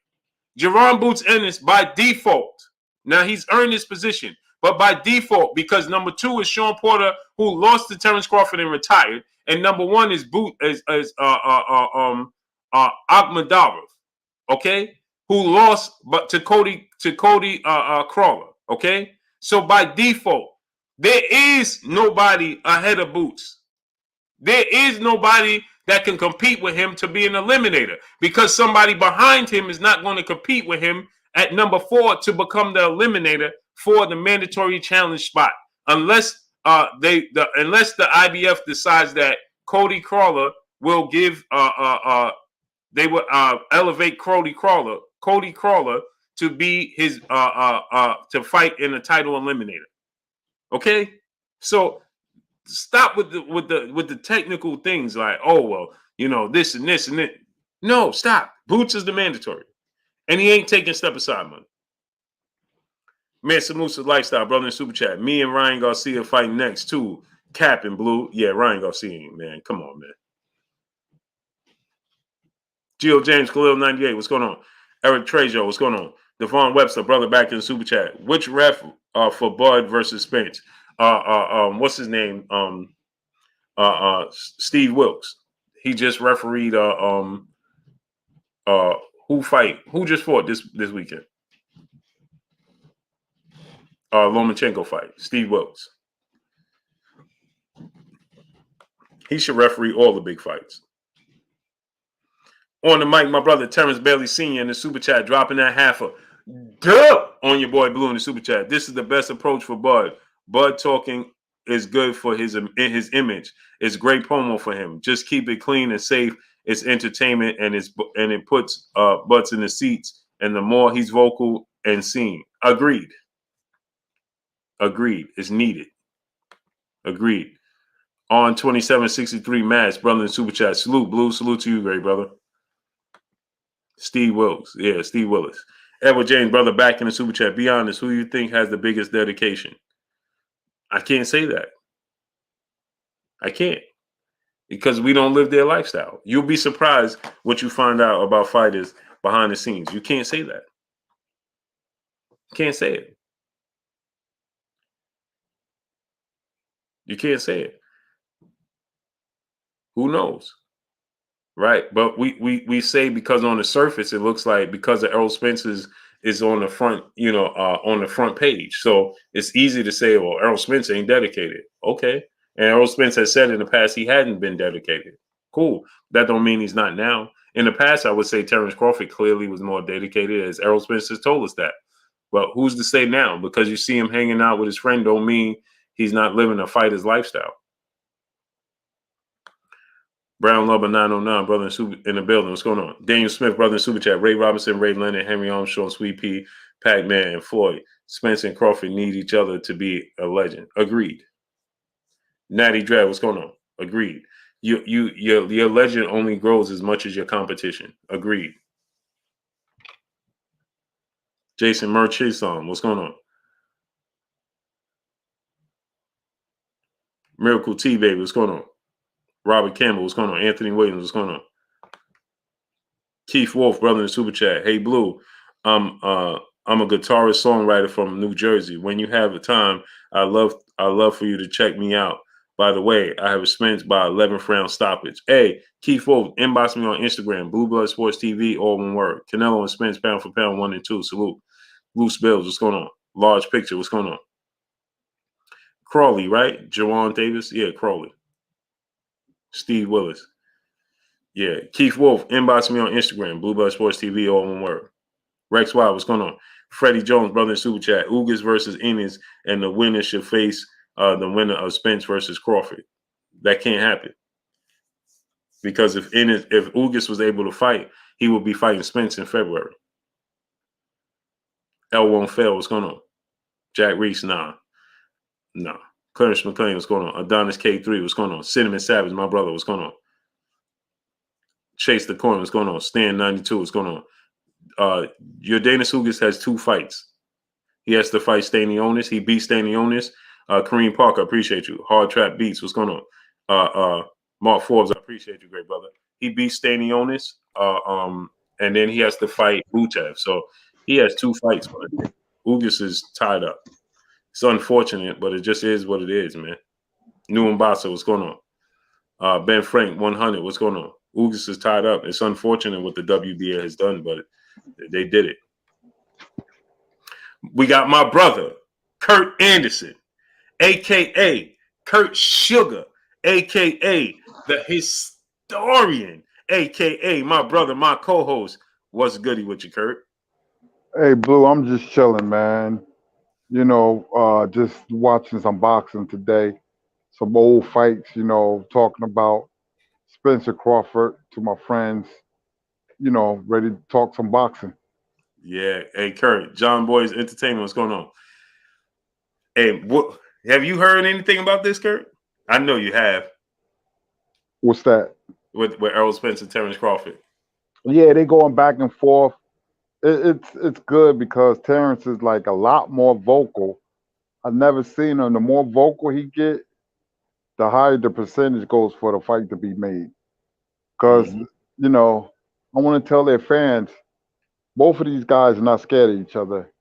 Jerron Boots Ennis, by default, now he's earned his position, but by default, because number two is Sean Porter, who lost to Terence Crawford and retired, and number one is Akhmadov, okay, who lost but to Cody Crawler, okay. So by default, there is nobody ahead of Boots. There is nobody that can compete with him to be an eliminator, because somebody behind him is not going to compete with him at number 4 to become the eliminator for the mandatory challenge spot, unless unless the IBF decides that Cody Crawler will give they will elevate Cody Crawler to be his to fight in a title eliminator. Okay, so stop with the technical things like, oh well, you know, this and this and that. No, stop. Boots is the mandatory, and he ain't taking step aside money. Mansa Musa lifestyle, brother in super chat. Me and Ryan Garcia fighting next too. Cap and Blue. Yeah, Ryan Garcia, man. Come on, man. Gio James Khalil 98. What's going on? Eric Trejo. What's going on? Devon Webster, brother, back in the super chat. Which ref for Bud versus Spence? What's his name? Steve Wilkes. He just refereed. Who just fought this weekend? Lomachenko fight. Steve Wilkes. He should referee all the big fights. On the mic, my brother Terence Bailey Sr. in the super chat, dropping that half a dub on your boy Blue in the super chat. This is the best approach for Bud. Bud talking is good for his image. It's great promo for him. Just keep it clean and safe. It's entertainment, and it puts butts in the seats. And the more he's vocal and seen, agreed. It's needed. Agreed. On 2763 Mass, brother in super chat. Salute, Blue. Salute to you, great brother. Steve Wilkes. Yeah, Steve Willis. Edward James, brother, back in the super chat. Be honest, who you think has the biggest dedication? I can't say that. I can't. Because we don't live their lifestyle. You'll be surprised what you find out about fighters behind the scenes. You can't say that. Can't say it. You can't say it. Who knows? Right? But we say, because on the surface it looks like, because of Errol Spence is on the front, on the front page. So it's easy to say, well, Errol Spence ain't dedicated. Okay. And Errol Spence has said in the past he hadn't been dedicated. Cool. That don't mean he's not now. In the past, I would say Terence Crawford clearly was more dedicated, as Errol Spence has told us that. But who's to say now? Because you see him hanging out with his friend don't mean he's not living a fighter's lifestyle. Brown Lover 909, brother in the building. What's going on? Daniel Smith, brother in super chat. Ray Robinson, Ray Leonard, Henry Armstrong, Sweet Pea, Pac-Man, and Floyd. Spence and Crawford need each other to be a legend. Agreed. Natty Dredd, what's going on? Agreed. Your legend only grows as much as your competition. Agreed. Jason Murchison, what's going on? Miracle T Baby, what's going on? Robert Campbell, what's going on? Anthony Williams, what's going on? Keith Wolf, brother in the super chat. Hey Blue, I'm a guitarist songwriter from New Jersey. When you have the time, I love for you to check me out. By the way, I have a Spence by 11th round stoppage. Hey, Keith Wolf, inbox me on Instagram, Blue Blood Sports TV, all one word. Canelo and Spence, pound for pound, 1 and 2. Salute. Loose Bills, what's going on? Large Picture, what's going on? Crawley, right? Jawan Davis? Yeah, Crawley. Steve Willis. Yeah. Keith Wolf, inbox me on Instagram, Blue Blood Sports TV, all one word. Rex Wild, what's going on? Freddie Jones, brother in super chat. Ugas versus Ennis, and the winner should face the winner of Spence versus Crawford. That can't happen. Because if Ugas was able to fight, he would be fighting Spence in February. L won't fail. What's going on? Jack Reese, nah. Clarence McLean, what's going on? Adonis K3, what's going on? Cinnamon Savage, my brother, what's going on? Chase the Corner, what's going on? Stan 92, what's going on? Yordenis Ugas has 2 fights. He has to fight Stanionis. He beat Stanionis. Kareem Parker, I appreciate you. Hard Trap Beats, what's going on? Mark Forbes, I appreciate you, great brother. He beat Stanionis, and then he has to fight Buchev. So he has 2 fights, but Ugas is tied up. It's unfortunate, but it just is what it is, man. New Mbasa, what's going on? Ben Frank, 100, what's going on? Ugas is tied up. It's unfortunate what the WBA has done, but they did it. We got my brother, Kurt Anderson, a.k.a. Kurt Sugar, a.k.a. the historian, aka my brother, my co-host. What's goody with you, Kurt? Hey, Blue, I'm just chilling, man. Just watching some boxing today, some old fights, talking about Spencer Crawford to my friends, ready to talk some boxing. Yeah, hey Kurt, John Boy's Entertainment. What's going on? Hey, what have you heard anything about this, Kurt? I know you have What's that? with Errol Spence and Terence Crawford. Yeah, they going back and forth. It's good because Terrence is like a lot more vocal. I've never seen him. The more vocal he get, the higher the percentage goes for the fight to be made. Because, Mm-hmm. I want to tell their fans, both of these guys are not scared of each other.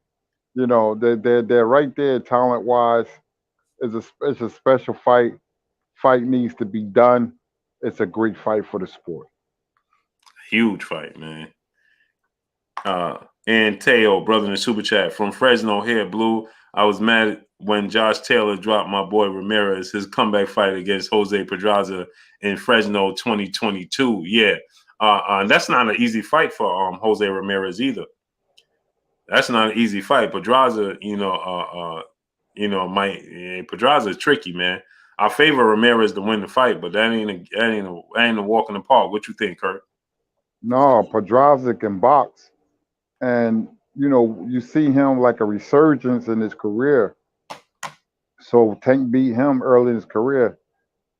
They're right there talent wise. It's a special fight. Fight needs to be done. It's a great fight for the sport. Huge fight, man. And Teo, brother in the super chat from Fresno here, Blue. I was mad when Josh Taylor dropped my boy Ramirez, his comeback fight against Jose Pedraza in Fresno 2022. Yeah. And that's not an easy fight for Jose Ramirez either. That's not an easy fight. Pedraza, Pedraza is tricky, man. I favor Ramirez to win the fight, but that ain't a walk in the park. What you think, Kurt? No, Pedraza can box. And, you see him like a resurgence in his career. So Tank beat him early in his career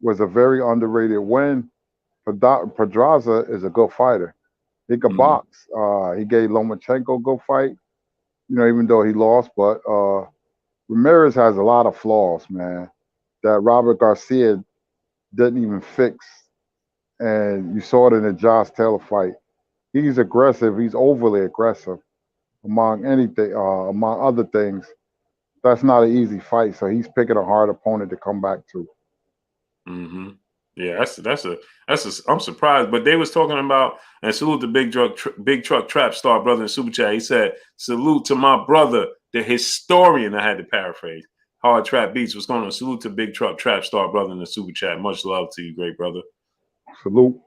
was a very underrated win. Pedraza is a good fighter. He could Mm-hmm. box. He gave Lomachenko a good fight, even though he lost. But Ramirez has a lot of flaws, man, that Robert Garcia didn't even fix. And you saw it in the Josh Taylor fight. He's aggressive. He's overly aggressive. Among other things, that's not an easy fight. So he's picking a hard opponent to come back to. Mm-hmm. Yeah, I'm surprised, but they was talking about and salute the big truck trap star brother in super chat. He said salute to my brother, the historian. I had to paraphrase. Hard Trap Beats. What's going on? Salute to big truck trap star brother in the super chat. Much love to you, great brother. Salute.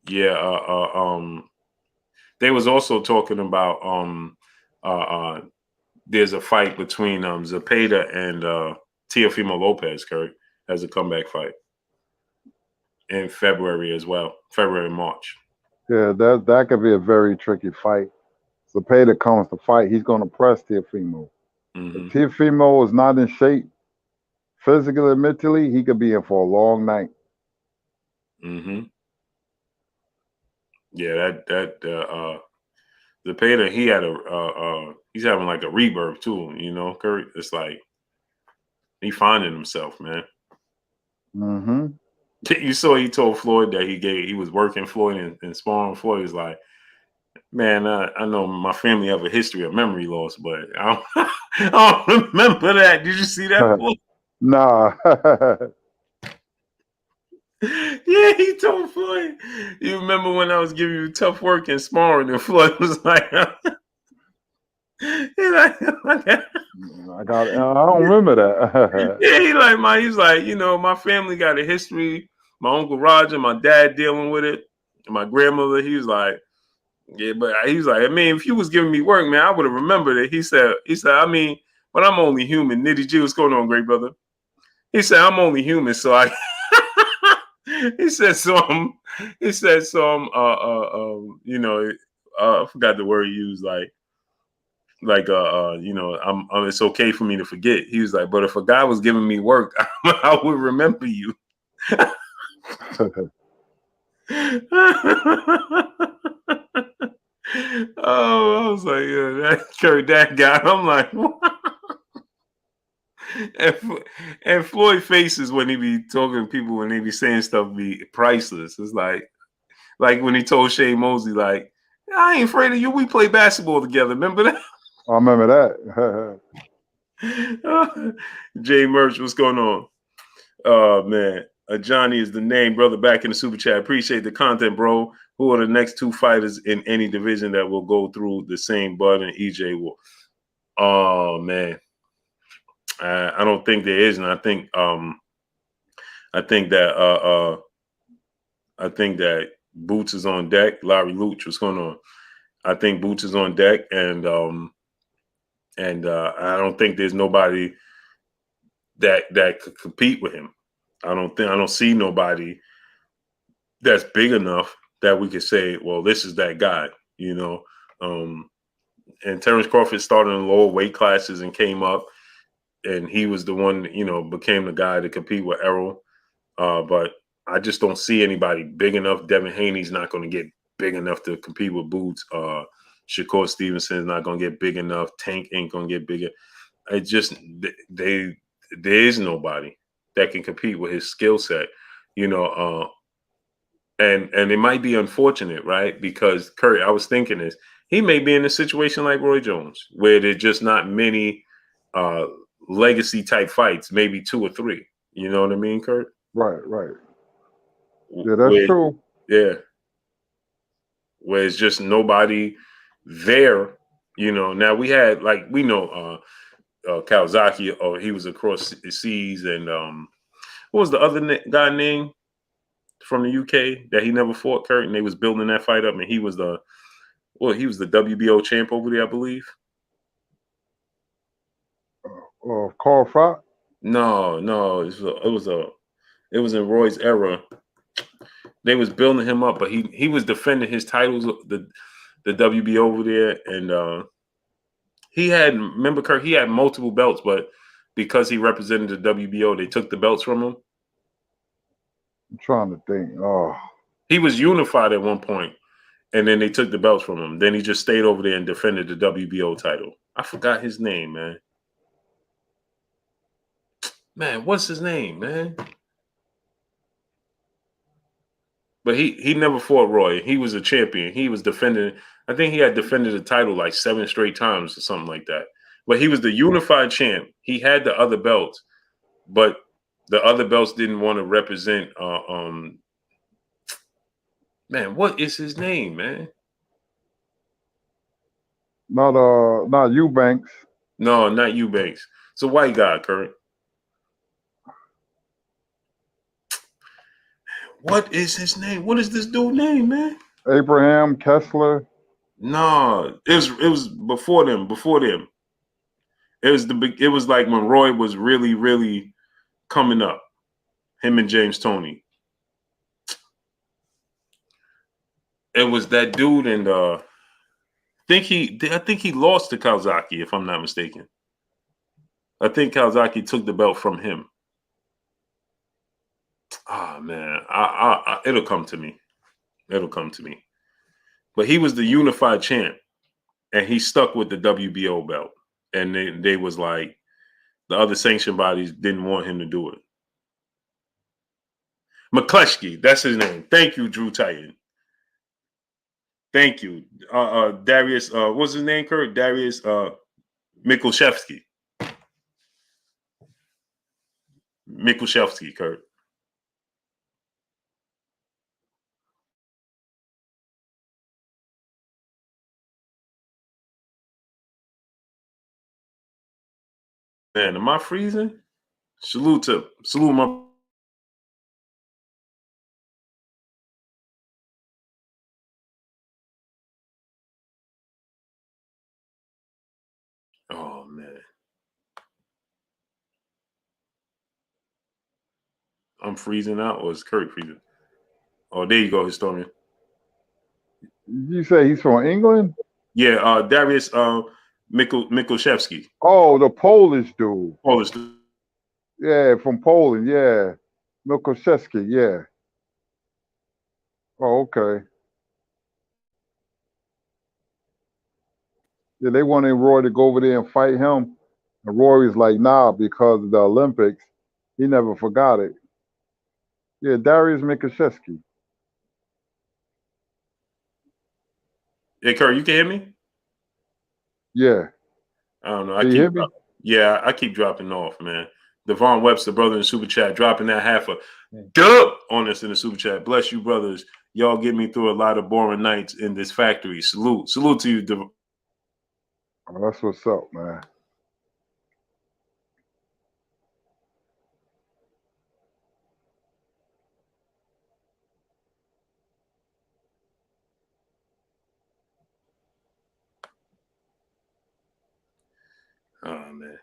Yeah. They was also talking about there's a fight between Zepeda and Teofimo Lopez, Kurt, as a comeback fight in February as well. February, March. Yeah, that could be a very tricky fight. Zepeda comes to fight, he's going to press Teofimo. Mm-hmm. If Teofimo is not in shape physically and mentally, he could be in for a long night. Mm-hmm. Yeah, Zepeda, he had he's having like a rebirth too, Kurt. It's like he finding himself, man. Mm-hmm. You saw he told Floyd that he was working Floyd and sparring Floyd. He's like, man, I know my family have a history of memory loss, but I don't, I don't remember that. Did you see that? Nah. Yeah, he told Floyd. You remember when I was giving you tough work and sparring, and Floyd was like, I don't remember that. Yeah, he's like, my family got a history. My uncle Roger, my dad dealing with it, and my grandmother. He was like, yeah, but he's like, I mean, if you was giving me work, man, I would have remembered it. He said, I mean, but I'm only human. Nitty G, what's going on, great brother? He said, I'm only human, so I. He said, I forgot the word he used, it's okay for me to forget. He was like, but if a guy was giving me work, I would remember you. Oh, I was like, yeah, that guy. I'm like, what? And Floyd faces when he be talking to people, when they be saying stuff, be priceless. It's like when he told Shane Mosley, like, I ain't afraid of you. We play basketball together. Remember that? I remember that. Jay Merch, what's going on? Oh, man. Johnny is the name, brother, back in the super chat. Appreciate the content, bro. Who are the next two fighters in any division that will go through the same Bud and EJ will? Oh, man. I don't think there is, and I think that I think that Boots is on deck. Larry Luch, what's going on? I think Boots is on deck, and I don't think there's nobody that could compete with him. I don't see nobody that's big enough that we could say, well, this is that guy, you know. And Terence Crawford started in lower weight classes and came up, and he was the one, you know, became the guy to compete with Errol. But I just don't see anybody big enough. Devin Haney's not going to get big enough to compete with Boots. Shakur Stevenson is not going to get big enough. Tank ain't going to get bigger. It just there is nobody that can compete with his skill set, you know. And it might be unfortunate, right? Because Curry, I was thinking this, he may be in a situation like Roy Jones, where there's just not many legacy type fights, maybe 2 or 3. You know what I mean, Kurt? Right. Yeah, that's true. Yeah. Where it's just nobody there, you know. Now we had, like, we know Kawasaki, or he was across the seas, and what was the other guy name from the UK that he never fought, Kurt, and they was building that fight up, and he was the WBO champ over there, I believe. Carl Frock? No, it was in Roy's era. They was building him up, but he was defending his titles, the WBO over there, and he had, remember, Kurt, he had multiple belts, but because he represented the WBO, they took the belts from him. I'm trying to think. Oh, he was unified at one point, and then they took the belts from him. Then he just stayed over there and defended the WBO title. I forgot his name, man. Man, what's his name, man? But he never fought Roy. He was a champion. He was defending. I think he had defended the title like 7 straight times or something like that. But he was the unified champ. He had the other belts, but the other belts didn't want to represent. Man, what is his name, man? not Eubanks. No, not Eubanks. It's a white guy, Kurt. What is his name? What is this dude's name, man? Abraham Kessler. No, it was before them. It was like when Roy was really, really coming up. Him and James Toney. It was that dude, and I think he lost to Kawasaki, if I'm not mistaken. I think Kawasaki took the belt from him. Ah, man, it'll come to me. It'll come to me. But he was the unified champ, and he stuck with the WBO belt. And they was like, the other sanction bodies didn't want him to do it. McCluskey, that's his name. Thank you, Drew Titan. Thank you. Darius, what's his name, Kurt? Darius Mikushevsky. Mikushevsky, Kurt. Man, am I freezing? Salute my. Oh man, I'm freezing out, or is Kurt freezing? Oh, there you go, historian. You say he's from England? Yeah, Darius Mikushevsky. Oh, the Polish dude. Polish dude. Yeah, from Poland. Yeah, Mikushevsky. Yeah. Oh, okay. Yeah, they wanted Roy to go over there and fight him, and Roy was like, "Nah," because of the Olympics. He never forgot it. Yeah, Darius Mikushevsky. Hey, Kurt, you can hear me? Yeah. I don't know. Can you hear me? I keep dropping off, man. Devon Webster, brother in the super chat, dropping that half a dub on us in the super chat. Bless you, brothers. Y'all get me through a lot of boring nights in this factory. Salute to you, Devon. Oh, that's what's up, man. Oh, man.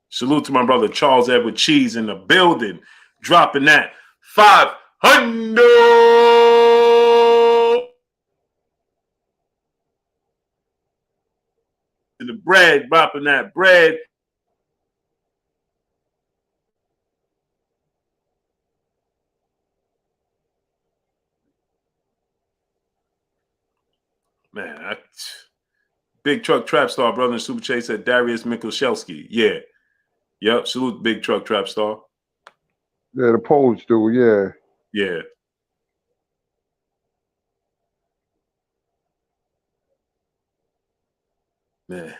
Salute to my brother Charles Edward Cheese in the building, dropping that 500. To the bread, dropping that bread. Man, Big Truck Trap Star, brother in Super Chase said Darius Michalczewski. Yeah. Yep. Salute Big Truck Trap Star. Yeah, the Polish dude. Yeah. Yeah. Man.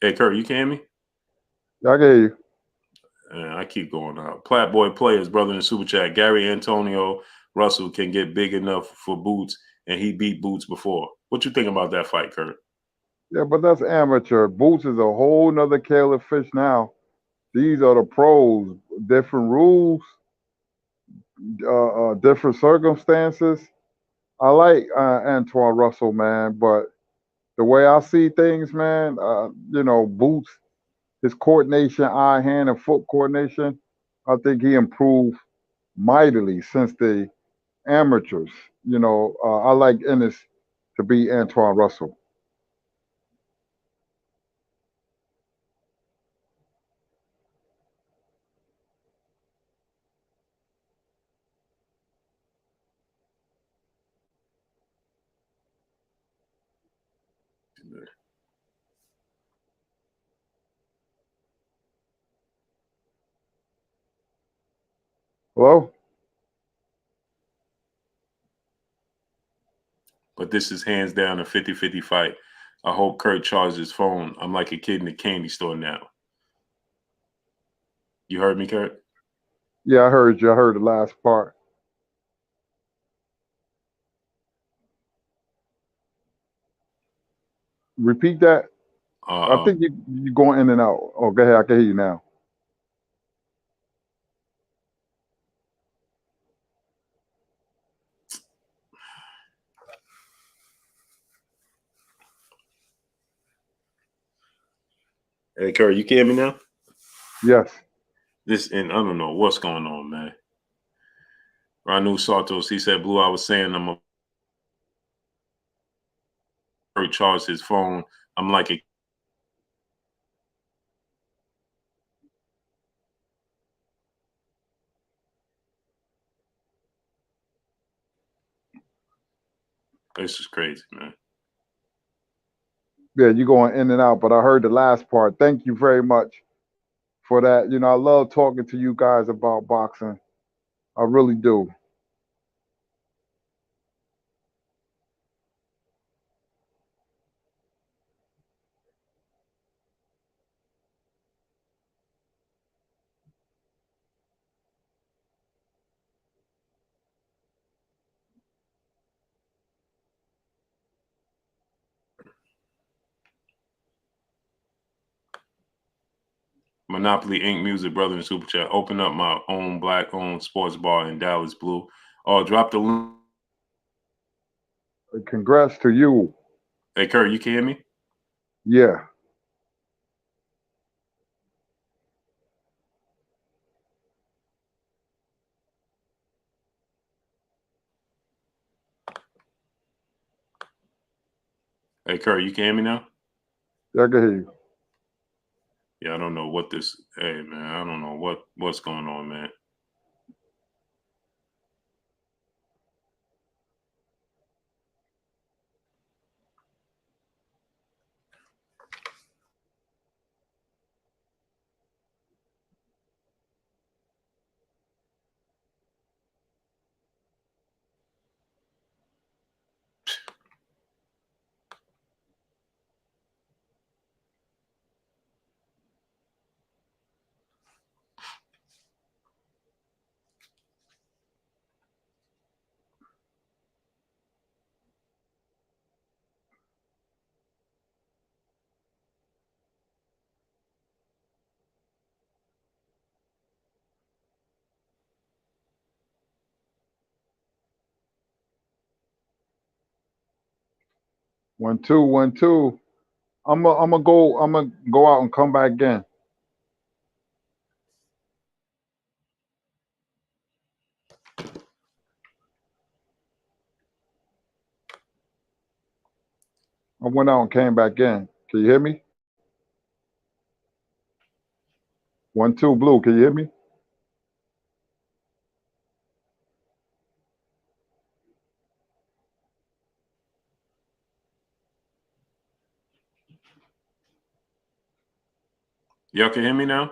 Hey, Kurt, you can hear me? Yeah, I can hear you. I keep going out. Platboy Players, brother in the Super Chat. Gary Antonio Russell can get big enough for Boots, and he beat Boots before. What you think about that fight, Kurt? Yeah, but that's amateur. Boots is a whole nother kettle of fish now. These are the pros. Different rules, different circumstances. I like Antoine Russell, man, but the way I see things, man, Boots, his coordination, eye, hand, and foot coordination, I think he improved mightily since the amateurs. I like Ennis to beat Antoine Russell. Hello? But this is hands down a 50-50 fight. I hope Kurt charges his phone. I'm like a kid in the candy store now. You heard me, Kurt? Yeah, I heard you. I heard the last part. Repeat that. I think you're going in and out. Oh, go ahead. I can hear you now. Hey, Kurt, you can hear me now? Yes. And I don't know what's going on, man. Ranu Santos, he said, Blue, I was saying I'm a Kurt charged his phone. I'm like a this is crazy, man. Yeah, you're going in and out, but I heard the last part. Thank you very much for that. I love talking to you guys about boxing. I really do. Monopoly Inc. Music, brother in Super Chat. Open up my own black-owned sports bar in Dallas, Blue. Oh, drop the link. Congrats to you. Hey, Kurt, you can hear me? Yeah. Hey, Kurt, you can hear me now? Yeah, I can hear you. Yeah, I don't know what this. Hey, man, I don't know what's going on, man. 1-2, 1-2. I'm gonna go out and come back in. I went out and came back in. Can you hear me? 1-2 blue. Can you hear me? Y'all can hear me now?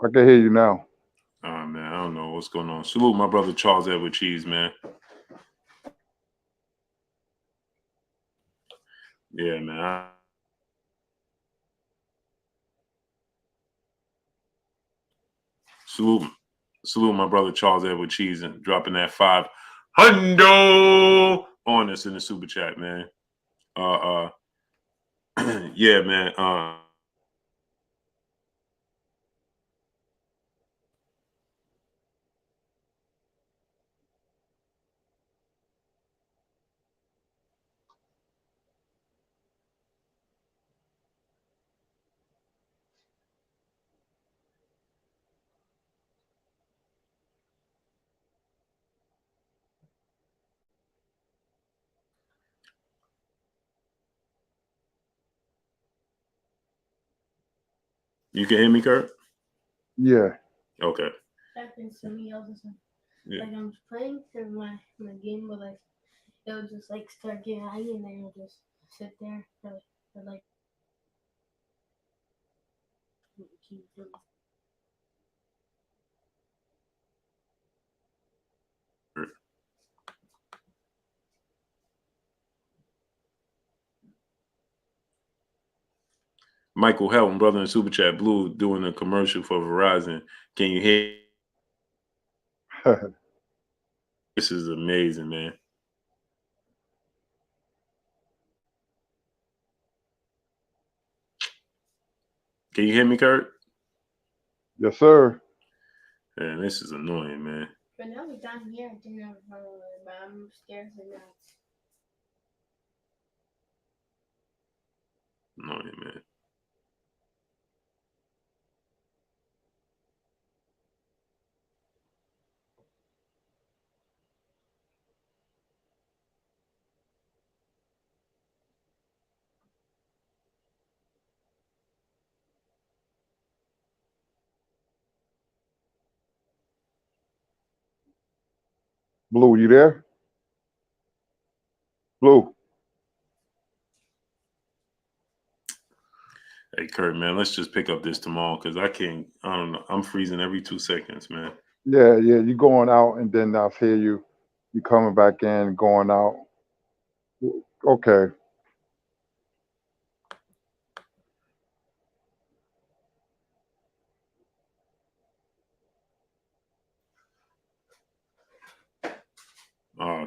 I can hear you now. Oh, man, I don't know what's going on. Salute my brother Charles Edward Cheese, man. Yeah, man. Salute my brother Charles Edward Cheese and dropping that 5 hundo on us in the super chat, man. Yeah, man. You can hear me, Kurt? Yeah. Okay. Happens to me all the time. Yeah. Like I'm playing through my game, but like it'll just like start getting high and then it'll just sit there for like keep doing. Michael Helton, brother in Super Chat Blue, doing a commercial for Verizon. Can you hear? This is amazing, man. Can you hear me, Kurt? Yes, sir. Man, this is annoying, man. But now we're down here, I think I'm but I'm scared of that. Annoying, man. Blue, you there? Blue. Hey, Kurt, man, let's just pick up this tomorrow because I don't know. I'm freezing every 2 seconds, man. Yeah, yeah. You going out and then I'll hear you. You coming back in, going out. Okay.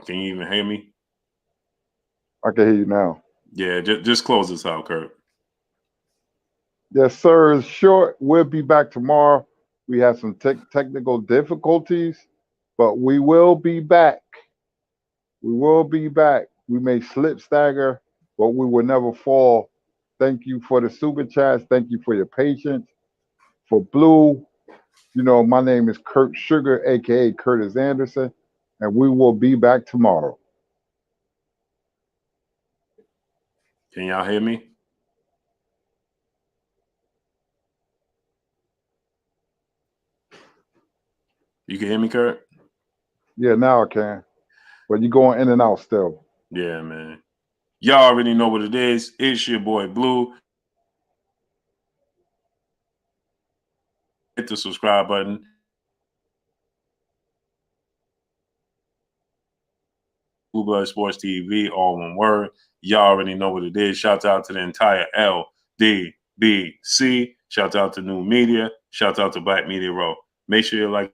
Can you even hear me? I can hear you now. Yeah, just close this out, Kurt. Yes, sir. It's short. We'll be back tomorrow. We have some technical difficulties, but we will be back. We will be back. We may slip stagger, but we will never fall. Thank you for the super chats. Thank you for your patience. For Blue, you know, my name is Kurt Sugar, aka Curtis Anderson, and we will be back tomorrow. Can y'all hear me? You can hear me, Kurt? Yeah, now I can. But you're going in and out still. Yeah, man. Y'all already know what it is. It's your boy Blue. Hit the subscribe button. Blue Blood Sports TV, all one word. Y'all already know what it is. Shout out to the entire LDBC. Shout out to New Media. Shout out to Black Media Row. Make sure you like